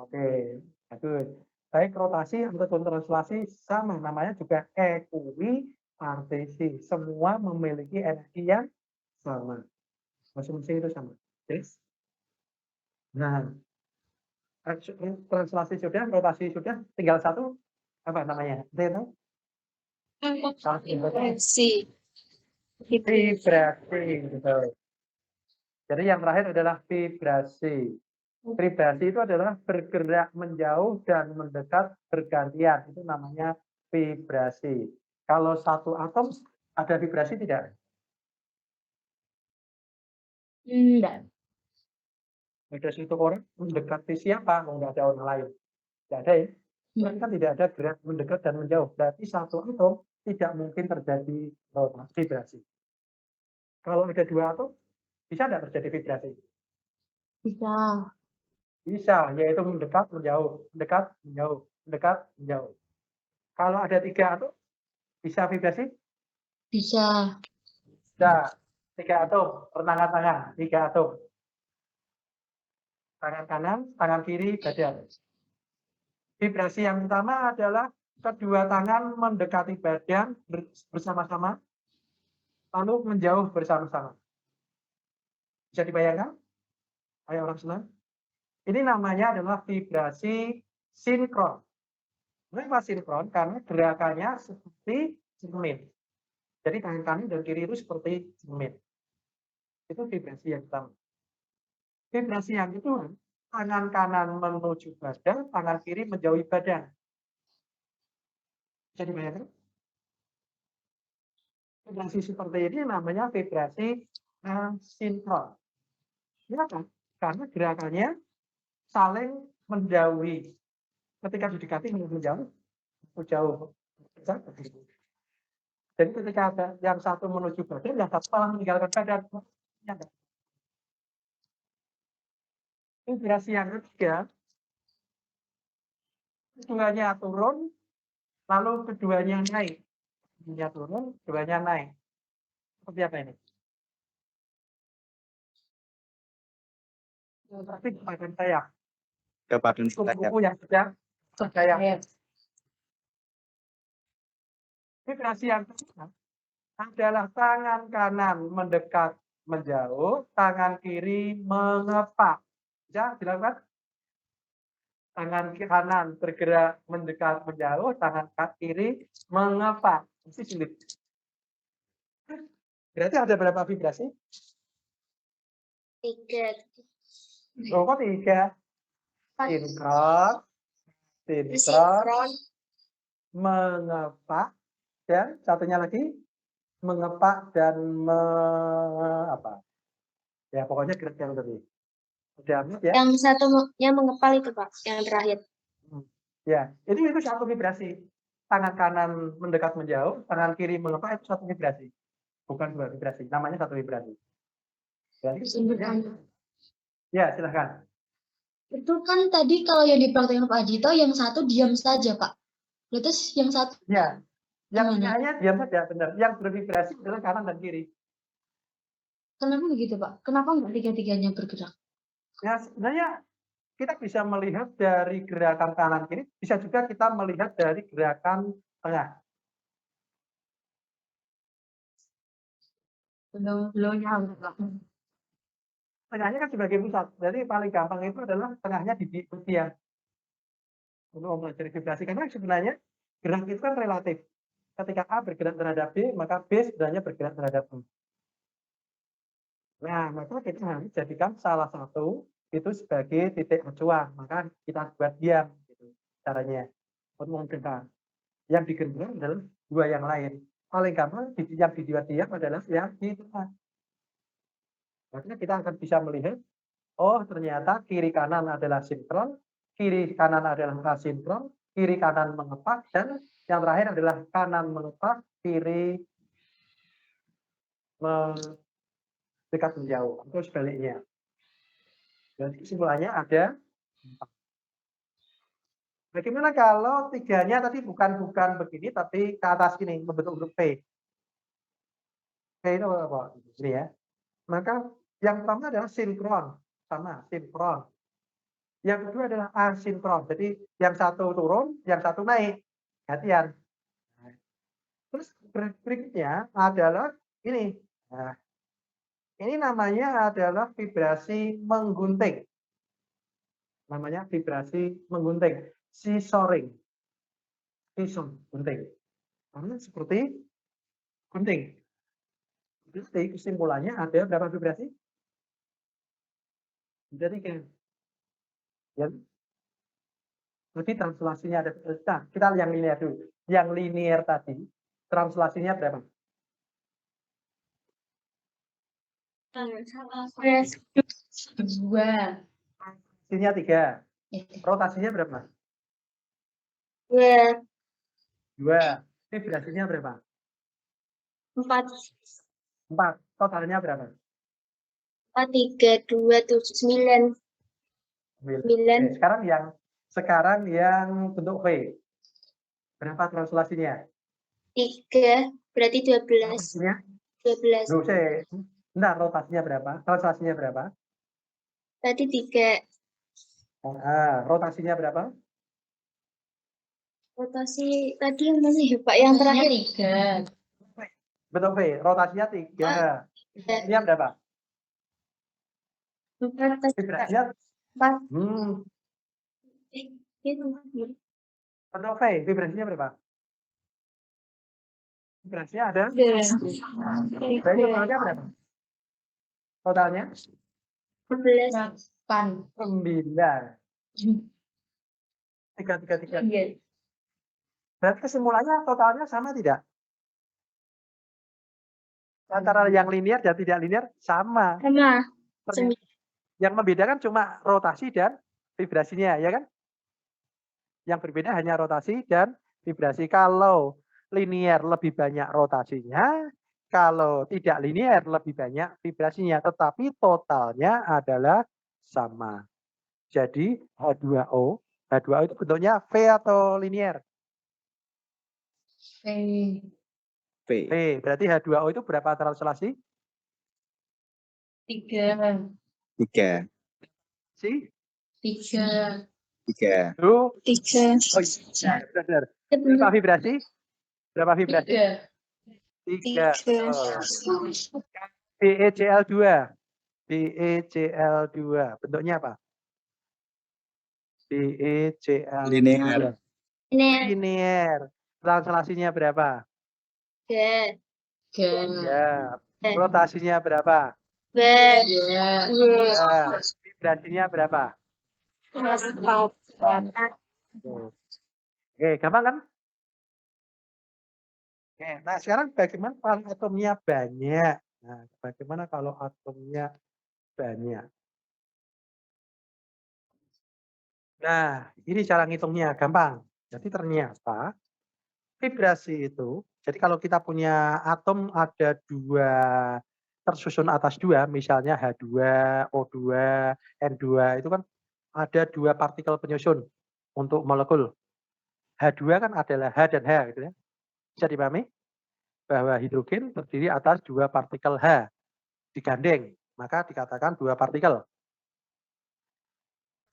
Oke, bagus. Baik rotasi ataupun translasi sama, namanya juga ekuipartisi. Semua memiliki energi yang sama. Masing-masing itu sama. Yes? Nah, translasi sudah, rotasi sudah, tinggal satu, apa namanya? Vibrasi. Vibrasi. Betul. Jadi yang terakhir adalah vibrasi. Vibrasi itu adalah bergerak menjauh dan mendekat bergantian. Itu namanya vibrasi. Kalau satu atom ada vibrasi tidak? Enggak. Vibrasi itu orang mendekati siapa? Enggak ada orang lain. Tidak ada ya? Berarti kan tidak ada gerak mendekat dan menjauh. Berarti satu atom tidak mungkin terjadi vibrasi. Kalau ada 2 atom, bisa tidak terjadi vibrasi? Bisa. Bisa, yaitu mendekat, menjauh, mendekat, menjauh, mendekat, menjauh. Kalau ada 3 atom, bisa vibrasi? Bisa. Bisa. 3 atom, tangan, 3 atom. Tangan kanan, tangan kiri, badan. Vibrasi yang pertama adalah kedua tangan mendekati badan bersama-sama, lalu menjauh bersama-sama. Bisa dibayangkan? Ayo orang senang. Ini namanya adalah vibrasi sinkron. Kenapa sinkron? Karena gerakannya seperti cermin. Jadi tangan kanan dan kiri itu seperti cermin. Itu vibrasi yang pertama. Vibrasi yang kedua, tangan kanan menuju badan, tangan kiri menjauhi badan. Bisa dibayangkan? Vibrasi seperti ini namanya vibrasi asinkron. Kenapa? Karena gerakannya saling menjauhi. Ketika didekati menjauh, jauh. Jadi ketika ada yang satu menuju badan, yang satu malah meninggalkan badan. Vibrasi yang ketiga, keduanya turun, lalu keduanya naik. Ininya turun, keduanya naik. Seperti apa ini? Tapi kepadatan sayap. Kepadatan Kupu-kupu yang sedang sayap. Kayak Vibrasi yang kedua adalah tangan kanan mendekat menjauh, tangan kiri mengepak. Ya, dilakukan. Tangan kanan bergerak mendekat menjauh, tangan kiri mengepak. Mesti sulit. Berarti ada berapa vibrasi? 3. Oh, kok 3? Sinkron, sinkron, Sinkron. mengepak, dan satunya lagi mengepak dan apa? Ya, pokoknya gerak yang tadi. Udah amat ya? Yang satunya mengepal itu Pak, yang terakhir. Ya, itu satu vibrasi. Tangan kanan mendekat menjauh, tangan kiri mengepak itu satu vibrasi. Bukan 2 vibrasi, namanya satu vibrasi. Berarti ya, silahkan. itu kan tadi kalau yang dipraktekkan Pak Jito yang satu diam saja Pak. Terus yang satu Ya, yang Gimana? hanya diam saja, benar. Yang bervibrasi adalah kanan dan kiri. kenapa begitu Pak? Kenapa nggak tiga-tiganya bergerak? Ya, sebenarnya kita bisa melihat dari gerakan kanan kiri, bisa juga kita melihat dari gerakan tengah. Belum. Tengahnya kan sebagai pusat. Jadi paling gampang itu adalah tengahnya di diam. Untuk mempelajari vibrasi. Karena sebenarnya gerak itu kan relatif. Ketika A bergerak terhadap B, maka B sebenarnya bergerak terhadap A. Nah, maka kita harus jadikan salah satu itu sebagai titik acuan. Maka kita buat diam. Gitu, caranya. Untuk menggenggam. Yang digenggam adalah dua yang lain. Paling gampang yang dibuat diam adalah yang di tengah. Makanya kita akan bisa melihat, oh ternyata kiri kanan adalah sinkron, kiri kanan adalah asinkron, kiri kanan mengepak, dan yang terakhir adalah kanan mengepak, kiri mendekat menjauh, atau sebaliknya. Dan kesimpulannya ada 4. Bagaimana kalau tiganya tadi bukan begini, tapi ke atas ini, membentuk huruf P. P itu apa? Ini ya. Maka yang pertama adalah sinkron, sama sinkron. Yang kedua adalah asinkron. Jadi yang satu turun, yang satu naik. Gantian. Terus berikutnya adalah ini. Nah, ini namanya adalah vibrasi menggunting. Namanya vibrasi menggunting. Scissoring. Gunting. Karena seperti gunting. Jadi kesimpulannya ada berapa vibrasi? Jadi ya. Berarti translasinya ada. Nah, kita yang linear dulu. Yang linear tadi, translasinya berapa? Dua. Translasinya 3. Ya. Rotasinya berapa? 2. 2. Vibrasinya berapa? 4. 4. Totalnya berapa? 4, 3, 2, 7, 9. 9. Sekarang yang bentuk V. Berapa translasinya? 3, berarti 12. Rotasinya? 12. Loh, bentar, rotasinya berapa? Translasinya berapa? Tadi 3. Rotasinya berapa? Rotasi tadi yang mana ya Pak? Yang terakhir. 3. Bentuk V. Rotasinya 3. Vibrasinya berapa? 4. Vibrasinya 4. bentuk V. Vibrasinya berapa? Vibrasinya ada? Berarti totalnya berapa? Totalnya? 11. 9. 3. Iya. Berarti kesimpulannya totalnya sama tidak? Antara yang linear dan tidak linear sama. Sama. Ternyata yang membedakan cuma rotasi dan vibrasinya, ya kan? Yang berbeda hanya rotasi dan vibrasi. Kalau linear lebih banyak rotasinya, kalau tidak linear lebih banyak vibrasinya. Tetapi totalnya adalah sama. Jadi H2O itu bentuknya V atau linear? V. V. V. Berarti H2O itu berapa translasi? 3. 3. Si? 3. 3. Tuh. 3. Oh iya, benar. Ya, Berapa benar. vibrasi? Berapa vibrasi? 3. 3. BeCl2. BeCl2. Bentuknya apa? BeCl2. Linear. Ini Linear. Translasinya berapa? G. Ya. Rotasinya berapa? B. Ya. Vibrasinya berapa? Oke, gampang kan? Oke, nah sekarang bagaimana kalau atomnya banyak? Nah, bagaimana kalau atomnya banyak? Nah, ini cara ngitungnya gampang. Jadi ternyata vibrasi itu, jadi kalau kita punya atom ada dua tersusun atas dua, misalnya H2, O2, N2, itu kan ada dua partikel penyusun untuk molekul. H2 kan adalah H dan H, gitu ya. Bisa dipahami bahwa hidrogen terdiri atas dua partikel H digandeng, maka dikatakan dua partikel.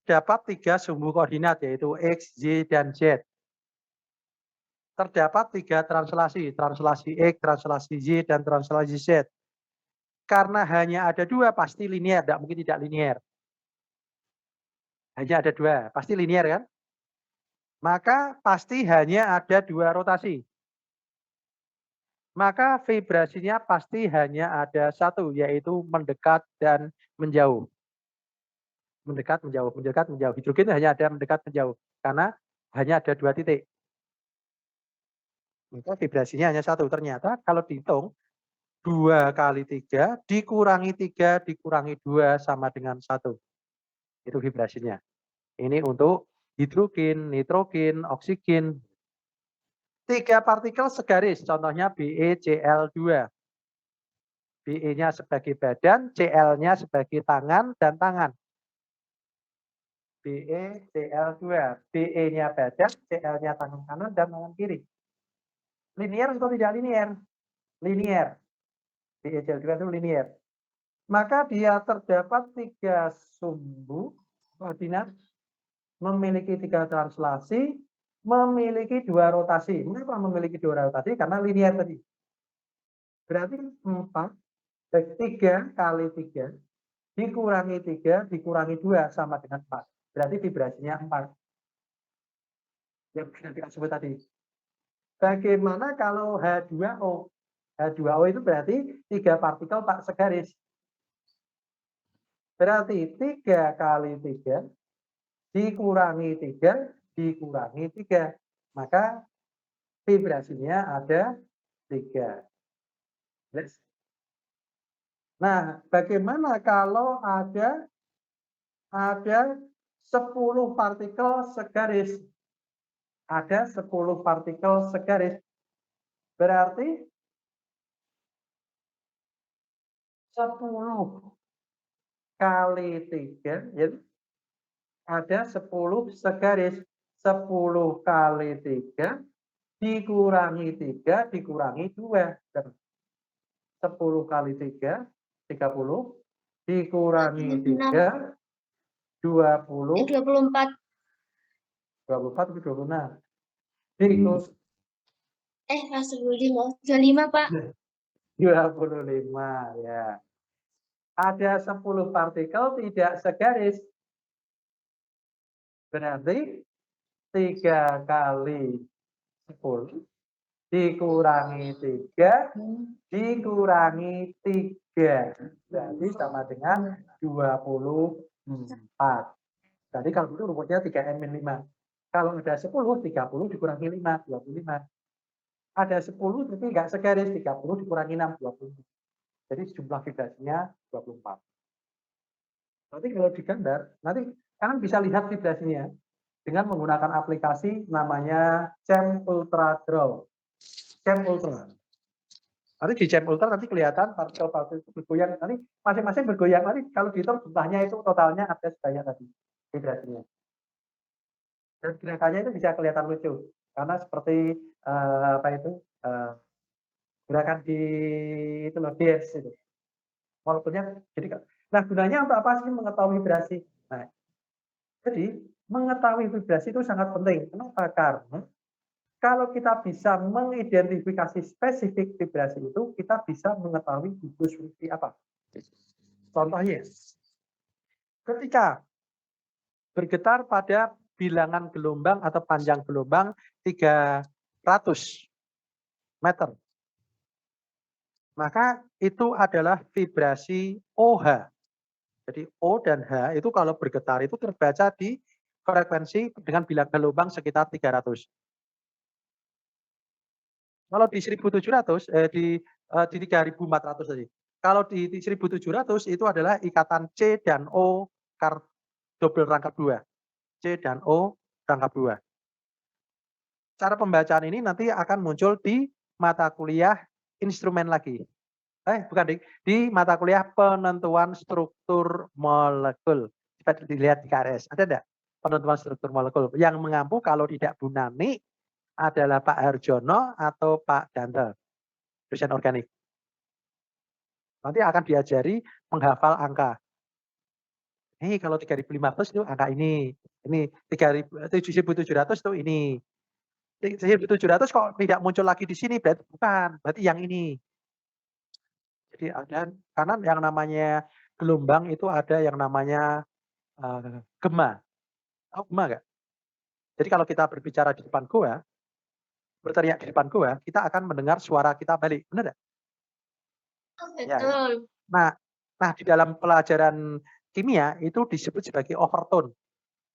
Dapat tiga sumbu koordinat yaitu X, Y, dan Z. Terdapat tiga translasi, translasi X, translasi Y, dan translasi Z. Karena hanya ada dua, pasti linear, tidak mungkin tidak linear. Hanya ada dua, pasti linear kan? Maka pasti hanya ada dua rotasi. Maka vibrasinya pasti hanya ada satu, yaitu mendekat dan menjauh. Mendekat, menjauh, mendekat, menjauh. Hidrogen hanya ada mendekat, menjauh. Karena hanya ada dua titik. Maka vibrasinya hanya satu. Ternyata kalau dihitung, 2 kali 3 dikurangi 3 dikurangi 2 sama dengan 1. Itu vibrasinya. Ini untuk hidrogen, nitrogen, oksigen. 3 partikel segaris, contohnya BeCl2. Be-nya sebagai badan, Cl-nya sebagai tangan dan tangan. BeCl2. Be-nya badan, Cl-nya tangan kanan dan tangan kiri. Linear atau tidak linear? Linear. BeCl2 itu linear. Maka dia terdapat 3 sumbu koordinat, memiliki 3 translasi, memiliki 2 rotasi. Mengapa memiliki 2 rotasi? Karena linear tadi. Berarti 4, 3 kali 3 dikurangi 3 dikurangi 2 sama dengan 4. Berarti vibrasinya 4. Yang sudah kita sebut tadi. Bagaimana kalau H2O? H2O itu berarti 3 partikel tak segaris. Berarti 3 kali 3 dikurangi 3 dikurangi 3. Maka vibrasinya ada 3. Nah, bagaimana kalau ada 10 partikel segaris? Ada 10 partikel segaris. Berarti 10 kali 3, ya, ada 10 segaris. 10 kali 3 dikurangi 3 dikurangi 2. 10 kali 3, 30. Dikurangi 3, 20. 24. 24 itu 26. Dikus Langsung 25, Pak. 25, ya. Ada 10 partikel tidak segaris. Berarti 3 kali 10 dikurangi 3 dikurangi 3. Berarti sama dengan 24. Jadi kalau itu rumusnya 3n-5. Kalau ada 10, 30 dikurangi 5, 25. Ada 10 tapi nggak segaris, 30 dikurangi 6, 20. Jadi jumlah vibrasinya 24. Nanti kalau digambar, nanti kalian bisa lihat vibrasinya dengan menggunakan aplikasi namanya Chem Ultra Draw. Chem Ultra. Nanti di Chem Ultra nanti kelihatan partikel-partikel itu bergoyang. Nanti masing-masing bergoyang. Nanti kalau dihitung jumlahnya itu totalnya ada sebanyak tadi vibrasinya. Dan gerakannya itu bisa kelihatan lucu. Karena seperti apa itu gerakan di itu loh DS itu. Molekulnya jadi nah gunanya untuk apa sih mengetahui vibrasi? Nah, jadi mengetahui vibrasi itu sangat penting. Kenapa? Karena kalau kita bisa mengidentifikasi spesifik vibrasi itu, kita bisa mengetahui itu seperti apa. Contohnya, ketika bergetar pada bilangan gelombang atau panjang gelombang 300 meter, maka itu adalah vibrasi OH. Jadi O dan H itu kalau bergetar itu terbaca di frekuensi dengan bilangan gelombang sekitar 300. Kalau di 1700 di 3400 tadi. Kalau di 1700 itu adalah ikatan C dan O double rangkap 2. C dan O rangkap 2. Cara pembacaan ini nanti akan muncul di mata kuliah instrumen lagi. Bukan di mata kuliah penentuan struktur molekul. Coba dilihat di KRS. Ada enggak penentuan struktur molekul yang mengampu kalau tidak Bu Nani adalah Pak Harjono atau Pak Dante, dosen organik. Nanti akan diajari menghafal angka. Kalau 3.500 itu angka ini 7.700 itu ini. 7.700 kok tidak muncul lagi di sini, berarti yang ini. Jadi ada, karena yang namanya gelombang itu ada yang namanya gema. Tahu gema enggak? Jadi kalau kita berbicara di depan goa, berteriak di depan goa, kita akan mendengar suara kita balik, benar enggak? Ya. Betul. Nah di dalam pelajaran kimia itu disebut sebagai overtone.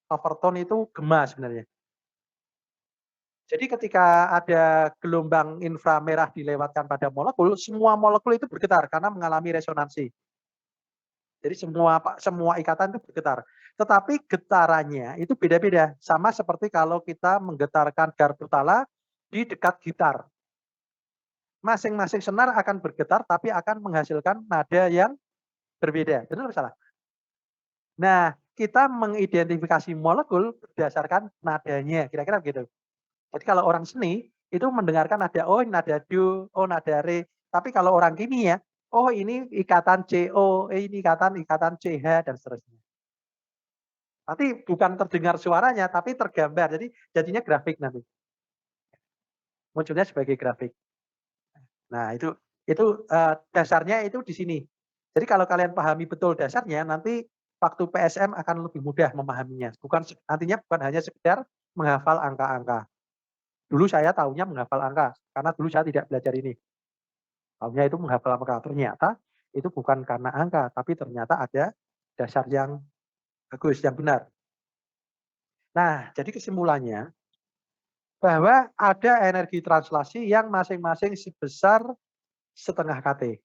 Overtone itu gema sebenarnya. Jadi ketika ada gelombang inframerah dilewatkan pada molekul, semua molekul itu bergetar karena mengalami resonansi. Jadi semua ikatan itu bergetar. Tetapi getarannya itu beda-beda. Sama seperti kalau kita menggetarkan garpu tala di dekat gitar. Masing-masing senar akan bergetar tapi akan menghasilkan nada yang berbeda. Benar atau salah? Nah, kita mengidentifikasi molekul berdasarkan nadanya, kira-kira begitu. Jadi kalau orang seni itu mendengarkan nada nada do, nada re. Tapi kalau orang kimia, ini ikatan CO, ini ikatan CH dan seterusnya. Nanti bukan terdengar suaranya, tapi tergambar. Jadi jadinya grafik nanti. Munculnya sebagai grafik. Nah, itu dasarnya itu di sini. Jadi kalau kalian pahami betul dasarnya, nanti waktu PSM akan lebih mudah memahaminya. Nantinya bukan hanya sekedar menghafal angka-angka. Dulu saya tahunya menghafal angka, karena dulu saya tidak belajar ini. Tahunya itu menghafal angka. Ternyata itu bukan karena angka, tapi ternyata ada dasar yang bagus, yang benar. Nah, jadi kesimpulannya, bahwa ada energi translasi yang masing-masing sebesar setengah kT.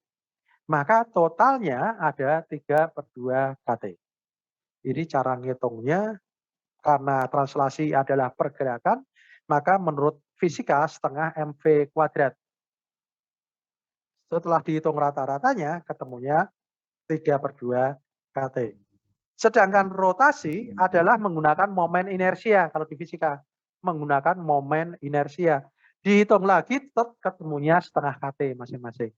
Maka totalnya ada 3/2 kT. Ini cara ngitungnya, karena translasi adalah pergerakan, maka menurut fisika setengah mv kuadrat. Setelah dihitung rata-ratanya, ketemunya 3/2 kT. Sedangkan rotasi adalah menggunakan momen inersia, kalau di fisika. Menggunakan momen inersia. Dihitung lagi, tetap ketemunya setengah kT masing-masing.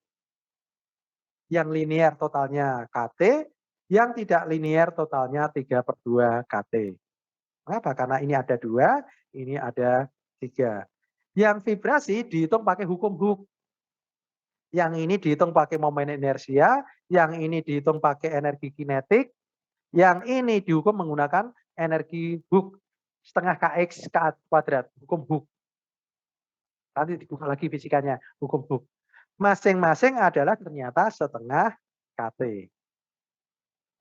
Yang linear totalnya kT, yang tidak linear totalnya 3/2 kT. Kenapa? Karena ini ada 2, ini ada 3. Yang vibrasi dihitung pakai hukum Hooke. Yang ini dihitung pakai momen inersia, yang ini dihitung pakai energi kinetik, yang ini dihukum menggunakan energi Hooke setengah kx kuadrat, hukum Hooke. Nanti dibuka lagi fisikanya, hukum Hooke. Masing-masing adalah ternyata setengah kT.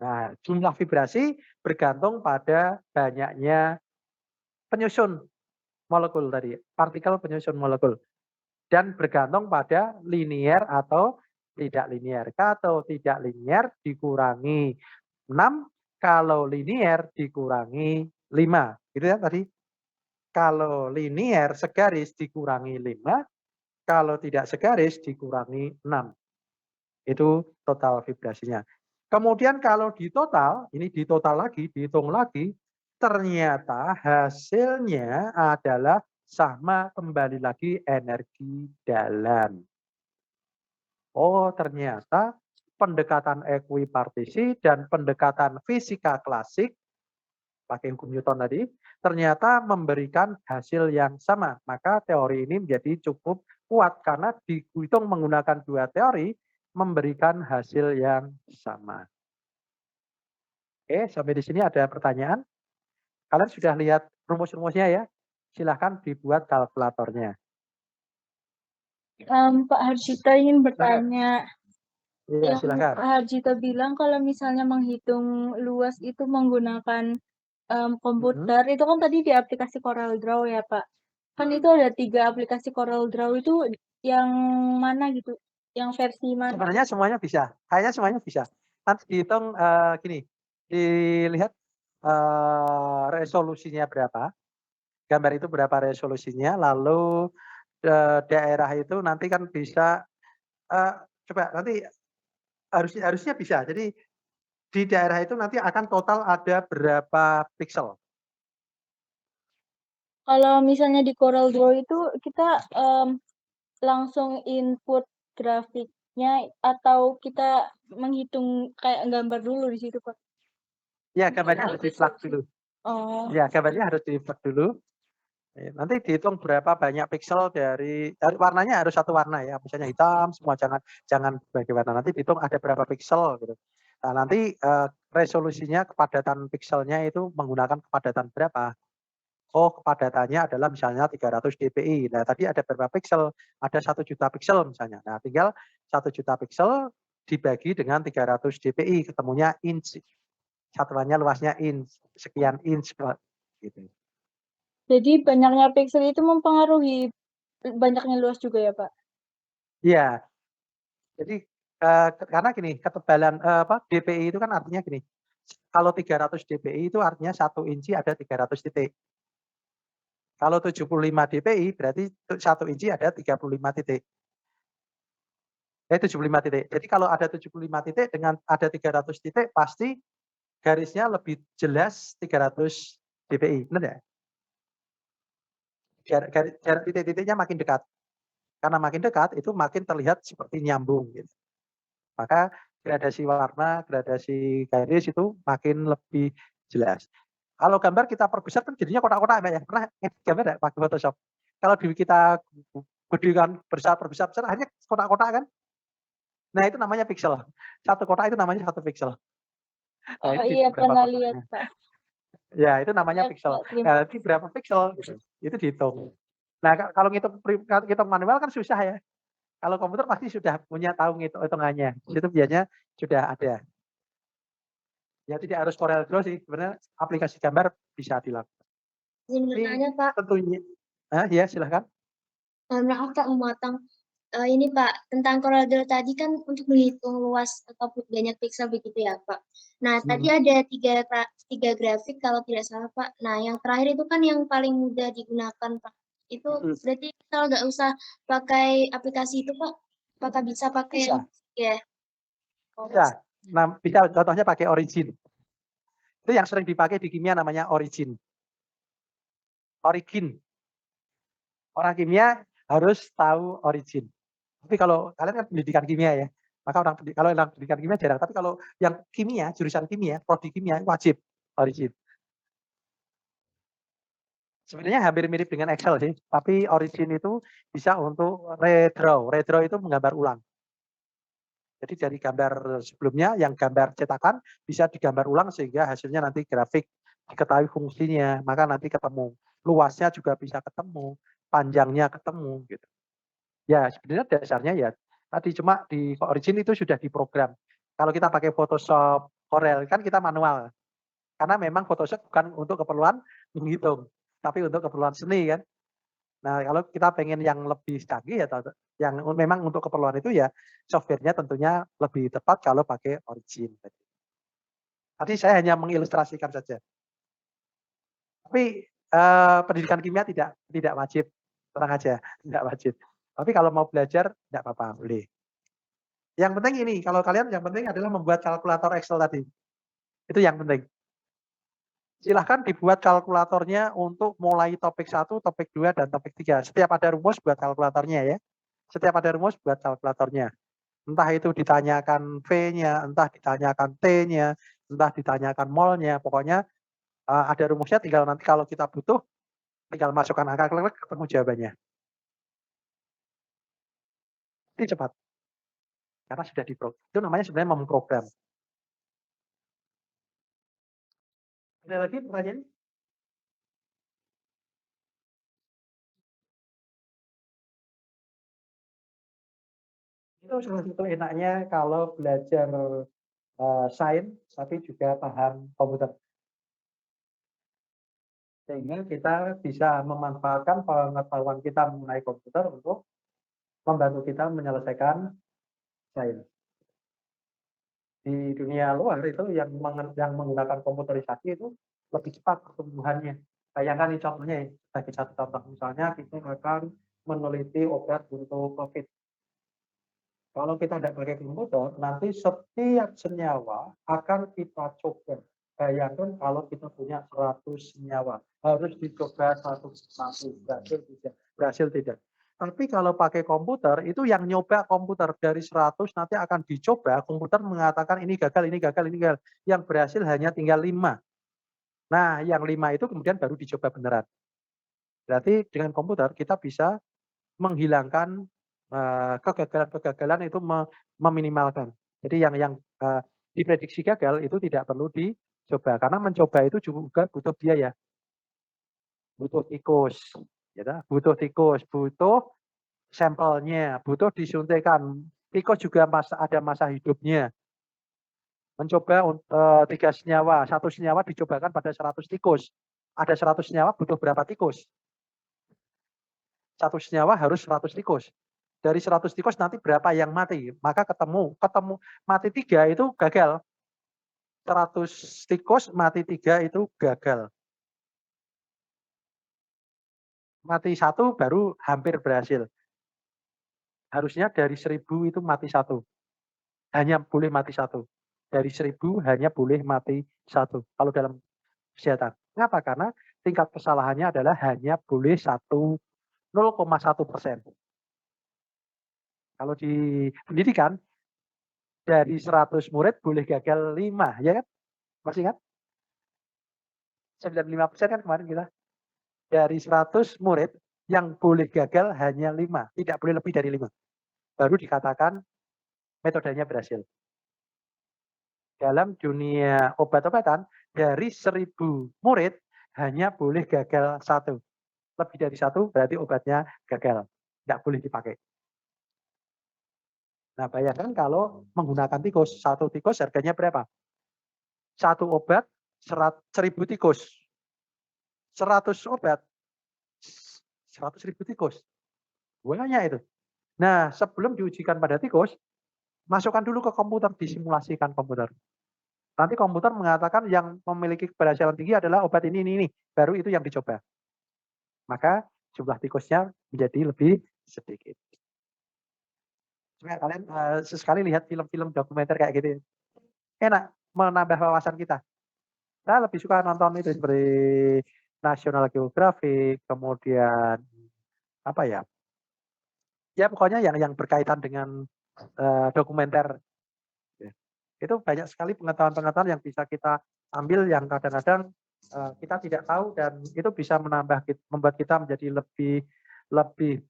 Nah, jumlah vibrasi bergantung pada banyaknya penyusun molekul tadi, partikel penyusun molekul. Dan bergantung pada linear atau tidak linear. Kalau tidak linear dikurangi 6, kalau linear dikurangi 5. Gitu ya tadi. Kalau linear segaris dikurangi 5, kalau tidak segaris dikurangi 6. Itu total vibrasinya. Kemudian kalau di total, ini di total lagi, dihitung lagi, ternyata hasilnya adalah sama kembali lagi energi dalam. Oh, ternyata pendekatan ekuipartisi dan pendekatan fisika klasik pakai hukum Newton tadi ternyata memberikan hasil yang sama. Maka teori ini menjadi cukup kuat karena dihitung menggunakan dua teori memberikan hasil yang sama. Oke, sampai di sini ada pertanyaan? Kalian sudah lihat rumus-rumusnya ya? Silahkan dibuat kalkulatornya. Pak Harjito ingin bertanya. Iya, Yang silahkan. Pak Harjito bilang kalau misalnya menghitung luas itu menggunakan komputer, itu kan tadi di aplikasi CorelDRAW ya Pak. Kan itu ada 3 aplikasi CorelDRAW itu yang mana gitu? Yang versi mana? Sebenarnya semuanya bisa. Kayaknya semuanya bisa. Nanti dihitung gini, dilihat resolusinya berapa, gambar itu berapa resolusinya, lalu daerah itu nanti kan bisa, coba nanti harusnya bisa. Jadi di daerah itu nanti akan total ada berapa piksel. Kalau misalnya di CorelDRAW itu kita langsung input grafiknya atau kita menghitung kayak gambar dulu di situ Pak? Ya, gambarnya harus di-plug dulu. Oh. Ya, gambarnya harus di-plug dulu. Nanti dihitung berapa banyak piksel dari warnanya harus satu warna ya, misalnya hitam semua, jangan bagi warna. Nanti dihitung ada berapa piksel gitu. Nah, nanti resolusinya kepadatan pikselnya itu menggunakan kepadatan berapa? Oh, kepadatannya adalah misalnya 300 dpi. Nah, tadi ada berapa piksel? Ada 1 juta piksel misalnya. Nah, tinggal 1 juta piksel dibagi dengan 300 dpi, ketemunya inch. Satuannya luasnya inch, sekian inch gitu. Jadi banyaknya piksel itu mempengaruhi banyaknya luas juga ya Pak? Iya. Jadi karena gini, ketebalan dpi itu kan artinya gini. Kalau 300 dpi itu artinya 1 inci ada 300 titik. Kalau 75 dpi berarti 1 inci ada 35 titik. 75 titik. Jadi kalau ada 75 titik dengan ada 300 titik pasti garisnya lebih jelas 300 dpi. Benar ya? Jarak titik-titiknya makin dekat. Karena makin dekat itu makin terlihat seperti nyambung gitu. Maka gradasi warna, gradasi garis itu makin lebih jelas. Kalau gambar kita perbesar kan jadinya kotak-kotak ya. Pernah gambar enggak pakai Photoshop? Kalau kita gedekan perbesar hanya kotak-kotak kan? Nah, itu namanya piksel. Satu kotak itu namanya 1 piksel. Nah, Oh itu iya pernah kotaknya. lihat Pak. Ya, itu namanya Ya, piksel. Pak, terima Nah, nanti berapa piksel gitu. Itu dihitung. Nah, kalau ngitung manual kan susah ya. Kalau komputer pasti sudah punya tahu hitungannya. Itu biasanya sudah ada. Ya tidak harus CorelDRAW sih, sebenarnya aplikasi gambar bisa dilakukan. Izin Tapi bertanya Pak, tentunya, ya silahkan. maaf Pak memotong. Ini Pak, tentang CorelDRAW tadi kan untuk menghitung luas atau banyak piksel begitu ya Pak. Nah, tadi ada tiga grafik kalau tidak salah Pak. Nah, yang terakhir itu kan yang paling mudah digunakan Pak. Itu berarti kalau nggak usah pakai aplikasi itu Pak, apakah bisa pakai Bisa. ya? Bisa. Nah, bisa contohnya pakai Origin. Itu yang sering dipakai di kimia namanya Origin. Origin. Orang kimia harus tahu Origin. Tapi kalau kalian kan pendidikan kimia ya, maka kalau orang pendidikan kimia jarang. Tapi kalau yang kimia, jurusan kimia, prodi kimia wajib Origin. Sebenarnya hampir mirip dengan Excel sih, tapi Origin itu bisa untuk redraw. Redraw itu menggambar ulang. Jadi dari gambar sebelumnya yang gambar cetakan bisa digambar ulang sehingga hasilnya nanti grafik diketahui fungsinya, maka nanti ketemu. Luasnya juga bisa ketemu, panjangnya ketemu gitu. Ya sebenarnya dasarnya ya tadi cuma di Origin itu sudah diprogram. Kalau kita pakai Photoshop, Corel kan kita manual. Karena memang Photoshop bukan untuk keperluan menghitung, tapi untuk keperluan seni kan. Nah, kalau kita pengen yang lebih canggih ya yang memang untuk keperluan itu ya softwarenya tentunya lebih tepat kalau pakai Origin. Tadi saya hanya mengilustrasikan saja. Tapi pendidikan kimia tidak wajib, tenang aja, tidak wajib. Tapi kalau mau belajar tidak apa-apa, boleh. Yang penting ini, kalau kalian yang penting adalah membuat kalkulator Excel tadi. Itu yang penting. Silahkan dibuat kalkulatornya untuk mulai topik 1, topik 2, dan topik 3. Setiap ada rumus buat kalkulatornya ya. Setiap ada rumus buat kalkulatornya. Entah itu ditanyakan V-nya, entah ditanyakan T-nya, entah ditanyakan mol-nya. Pokoknya ada rumusnya, tinggal nanti kalau kita butuh, tinggal masukkan angka klik ketemu jawabannya. Ini cepat. Karena sudah diprogram. Itu namanya sebenarnya memprogram. Ada lagi pertanyaan? Itu salah satu enaknya kalau belajar sains, tapi juga paham komputer. Sehingga kita bisa memanfaatkan pengetahuan kita mengenai komputer untuk membantu kita menyelesaikan sains. Di dunia luar itu yang menggunakan komputerisasi itu lebih cepat pertumbuhannya. Bayangkan ini contohnya ya, sebagai satu contoh. Misalnya kita akan meneliti obat untuk COVID. Kalau kita tidak pakai komputer, nanti setiap senyawa akan kita coba. Bayangkan kalau kita punya 100 senyawa, harus dicoba satu persatu, berhasil tidak. Tapi kalau pakai komputer, itu yang nyoba komputer dari 100 nanti akan dicoba, komputer mengatakan ini gagal, ini gagal, ini gagal. Yang berhasil hanya tinggal 5. Nah, yang 5 itu kemudian baru dicoba beneran. Berarti dengan komputer kita bisa menghilangkan kegagalan-kegagalan itu meminimalkan. Jadi yang diprediksi gagal itu tidak perlu dicoba karena mencoba itu juga butuh biaya, butuh tikus, butuh tikus, butuh sampelnya, butuh disuntikan. Tikus juga ada masa hidupnya. Mencoba 3 senyawa, 1 senyawa dicobakan pada 100 tikus. Ada 100 senyawa butuh berapa tikus? 1 senyawa harus 100 tikus. Dari 100 tikus nanti berapa yang mati? Maka ketemu mati 3 itu gagal. 100 tikus mati 3 itu gagal. Mati 1 baru hampir berhasil. Harusnya dari 1000 itu mati 1. Hanya boleh mati 1. Dari 1000 hanya boleh mati 1. Kalau dalam kesehatan. Kenapa? Karena tingkat kesalahannya adalah hanya boleh 0,1%. Kalau di pendidikan, dari 100 murid boleh gagal 5, ya kan? Masih ingat? 95% kan kemarin kita. Dari 100 murid, yang boleh gagal hanya 5. Tidak boleh lebih dari 5. Baru dikatakan metodenya berhasil. Dalam dunia obat-obatan, dari 1000 murid, hanya boleh gagal 1. Lebih dari 1 berarti obatnya gagal. Tidak boleh dipakai. Nah, bayangkan kalau menggunakan tikus, 1 tikus harganya berapa? 1 obat, 1000 tikus. 100 obat, 100.000 tikus. Banyak itu. Nah, sebelum diujikan pada tikus, masukkan dulu ke komputer, disimulasikan komputer. Nanti komputer mengatakan yang memiliki keberhasilan tinggi adalah obat ini. Baru itu yang dicoba. Maka jumlah tikusnya menjadi lebih sedikit. Coba kalian sesekali lihat film-film dokumenter kayak gitu. Enak, menambah wawasan kita. Saya lebih suka nonton itu seperti National Geographic, kemudian apa ya? Ya pokoknya yang berkaitan dengan dokumenter. Itu banyak sekali pengetahuan-pengetahuan yang bisa kita ambil yang kadang-kadang kita tidak tahu dan itu bisa membuat kita menjadi lebih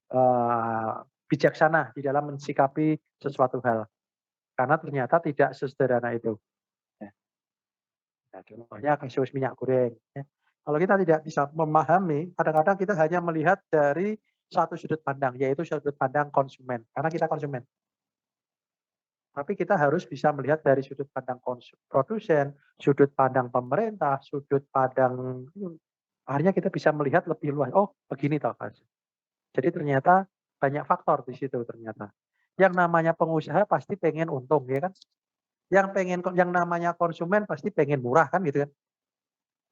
bijaksana di dalam mensikapi sesuatu hal. Karena ternyata tidak sesederhana itu. Nah, contohnya kasus minyak goreng. Kalau kita tidak bisa memahami, kadang-kadang kita hanya melihat dari satu sudut pandang, yaitu sudut pandang konsumen. Karena kita konsumen. Tapi kita harus bisa melihat dari sudut pandang produsen, sudut pandang pemerintah, sudut pandang akhirnya kita bisa melihat lebih luas. Oh, begini toh, Mas. Jadi ternyata banyak faktor di situ ternyata. Yang namanya pengusaha pasti pengen untung, ya kan? Yang namanya konsumen pasti pengen murah kan gitu kan.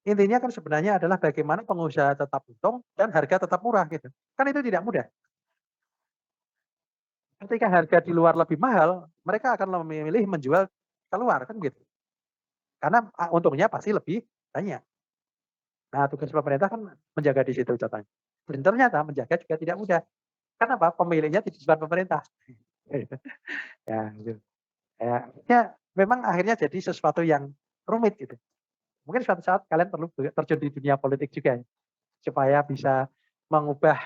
Intinya kan sebenarnya adalah bagaimana pengusaha tetap untung dan harga tetap murah gitu. Kan itu tidak mudah. Ketika harga di luar lebih mahal, mereka akan memilih menjual keluar kan gitu. Karena untungnya pasti lebih banyak. Nah, tugas pemerintah kan menjaga di situ contohnya. Dan ternyata menjaga juga tidak mudah. Kenapa? Pemilihnya bukan pemerintah. Ya, gitu. Ya, memang akhirnya jadi sesuatu yang rumit gitu. Mungkin suatu saat kalian perlu terjun di dunia politik juga ya, supaya bisa mengubah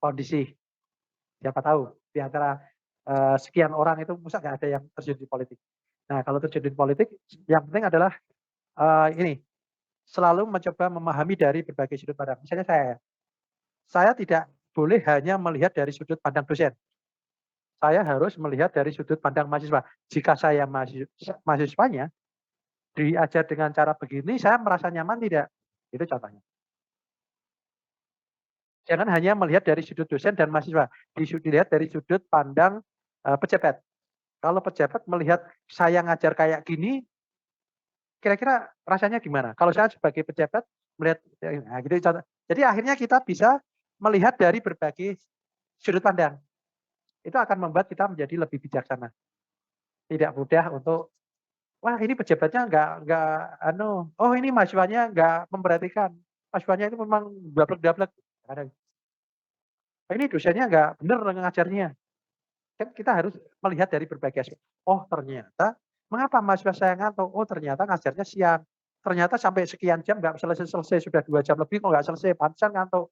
kondisi. Siapa tahu di antara sekian orang itu masa nggak ada yang terjun di politik. Nah, kalau terjun di politik, yang penting adalah ini selalu mencoba memahami dari berbagai sudut pandang. Misalnya saya tidak boleh hanya melihat dari sudut pandang dosen. Saya harus melihat dari sudut pandang mahasiswa. Jika saya mahasiswanya diajar dengan cara begini, saya merasa nyaman tidak? Itu contohnya. Jangan hanya melihat dari sudut dosen dan mahasiswa, dilihat dari sudut pandang pejabat. Kalau pejabat melihat saya ngajar kayak gini, kira-kira rasanya gimana? Kalau saya sebagai pejabat melihat, nah gitu. Jadi akhirnya kita bisa melihat dari berbagai sudut pandang. Itu akan membuat kita menjadi lebih bijaksana. Tidak mudah untuk, wah ini pejabatnya nggak oh ini mahasiswanya nggak memperhatikan. Mahasiswanya itu memang dablek-dablek. Ini dosennya nggak benar ngajarnya. Kan kita harus melihat dari berbagai aspek. Oh ternyata, mengapa mahasiswa saya ngantuk? Oh ternyata ngajarnya siang. Ternyata sampai sekian jam nggak selesai, sudah 2 jam lebih kok nggak selesai, pantesan ngantuk.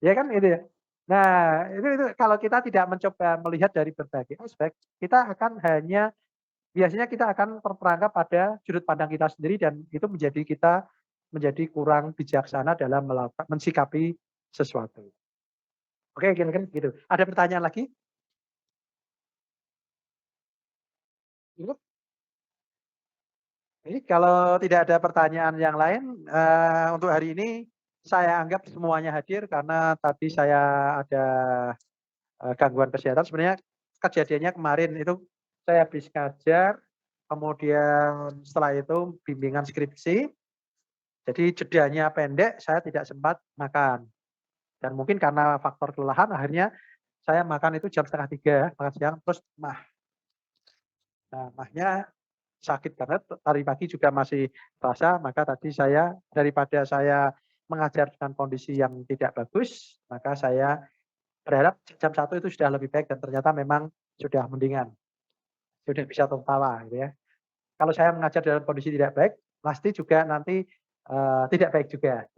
Ya kan itu ya. Nah itu kalau kita tidak mencoba melihat dari berbagai aspek, kita akan biasanya kita akan terperangkap pada sudut pandang kita sendiri dan itu kita menjadi kurang bijaksana dalam mensikapi sesuatu. Oke, kira-kira gitu. Ada pertanyaan lagi? Cukup? Jadi kalau tidak ada pertanyaan yang lain, untuk hari ini saya anggap semuanya hadir karena tadi saya ada gangguan kesehatan. Sebenarnya kejadiannya kemarin itu saya habis ngajar, kemudian setelah itu bimbingan skripsi, jadi jedanya pendek, saya tidak sempat makan. Dan mungkin karena faktor kelelahan akhirnya saya makan itu jam 2:30 makan siang, terus mah. Nah, mahnya sakit banget, tadi pagi juga masih terasa, maka tadi daripada saya mengajar dengan kondisi yang tidak bagus, maka saya berharap jam 1 itu sudah lebih baik dan ternyata memang sudah mendingan, sudah bisa tertawa gitu ya. Kalau saya mengajar dalam kondisi tidak baik, pasti juga nanti tidak baik juga.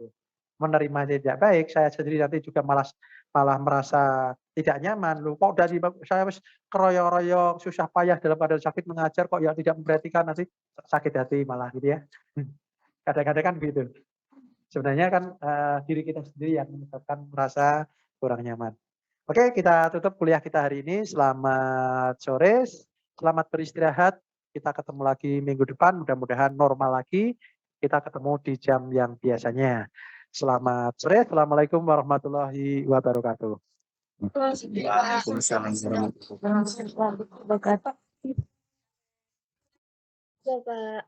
Menerima tidak baik, saya sendiri nanti juga malah merasa tidak nyaman. Loh kok dari saya wis keroyok-royok, susah payah dalam keadaan sakit mengajar kok yang tidak memperhatikan, nanti sakit hati malah gitu ya. Kadang-kadang kan gitu. Sebenarnya kan diri kita sendiri yang menyebabkan merasa kurang nyaman. Oke, kita tutup kuliah kita hari ini. Selamat sore, selamat beristirahat. Kita ketemu lagi minggu depan, mudah-mudahan normal lagi. Kita ketemu di jam yang biasanya. Selamat sore, Assalamualaikum warahmatullahi wabarakatuh. Waalaikumsalam warahmatullahi wabarakatuh. Bapak.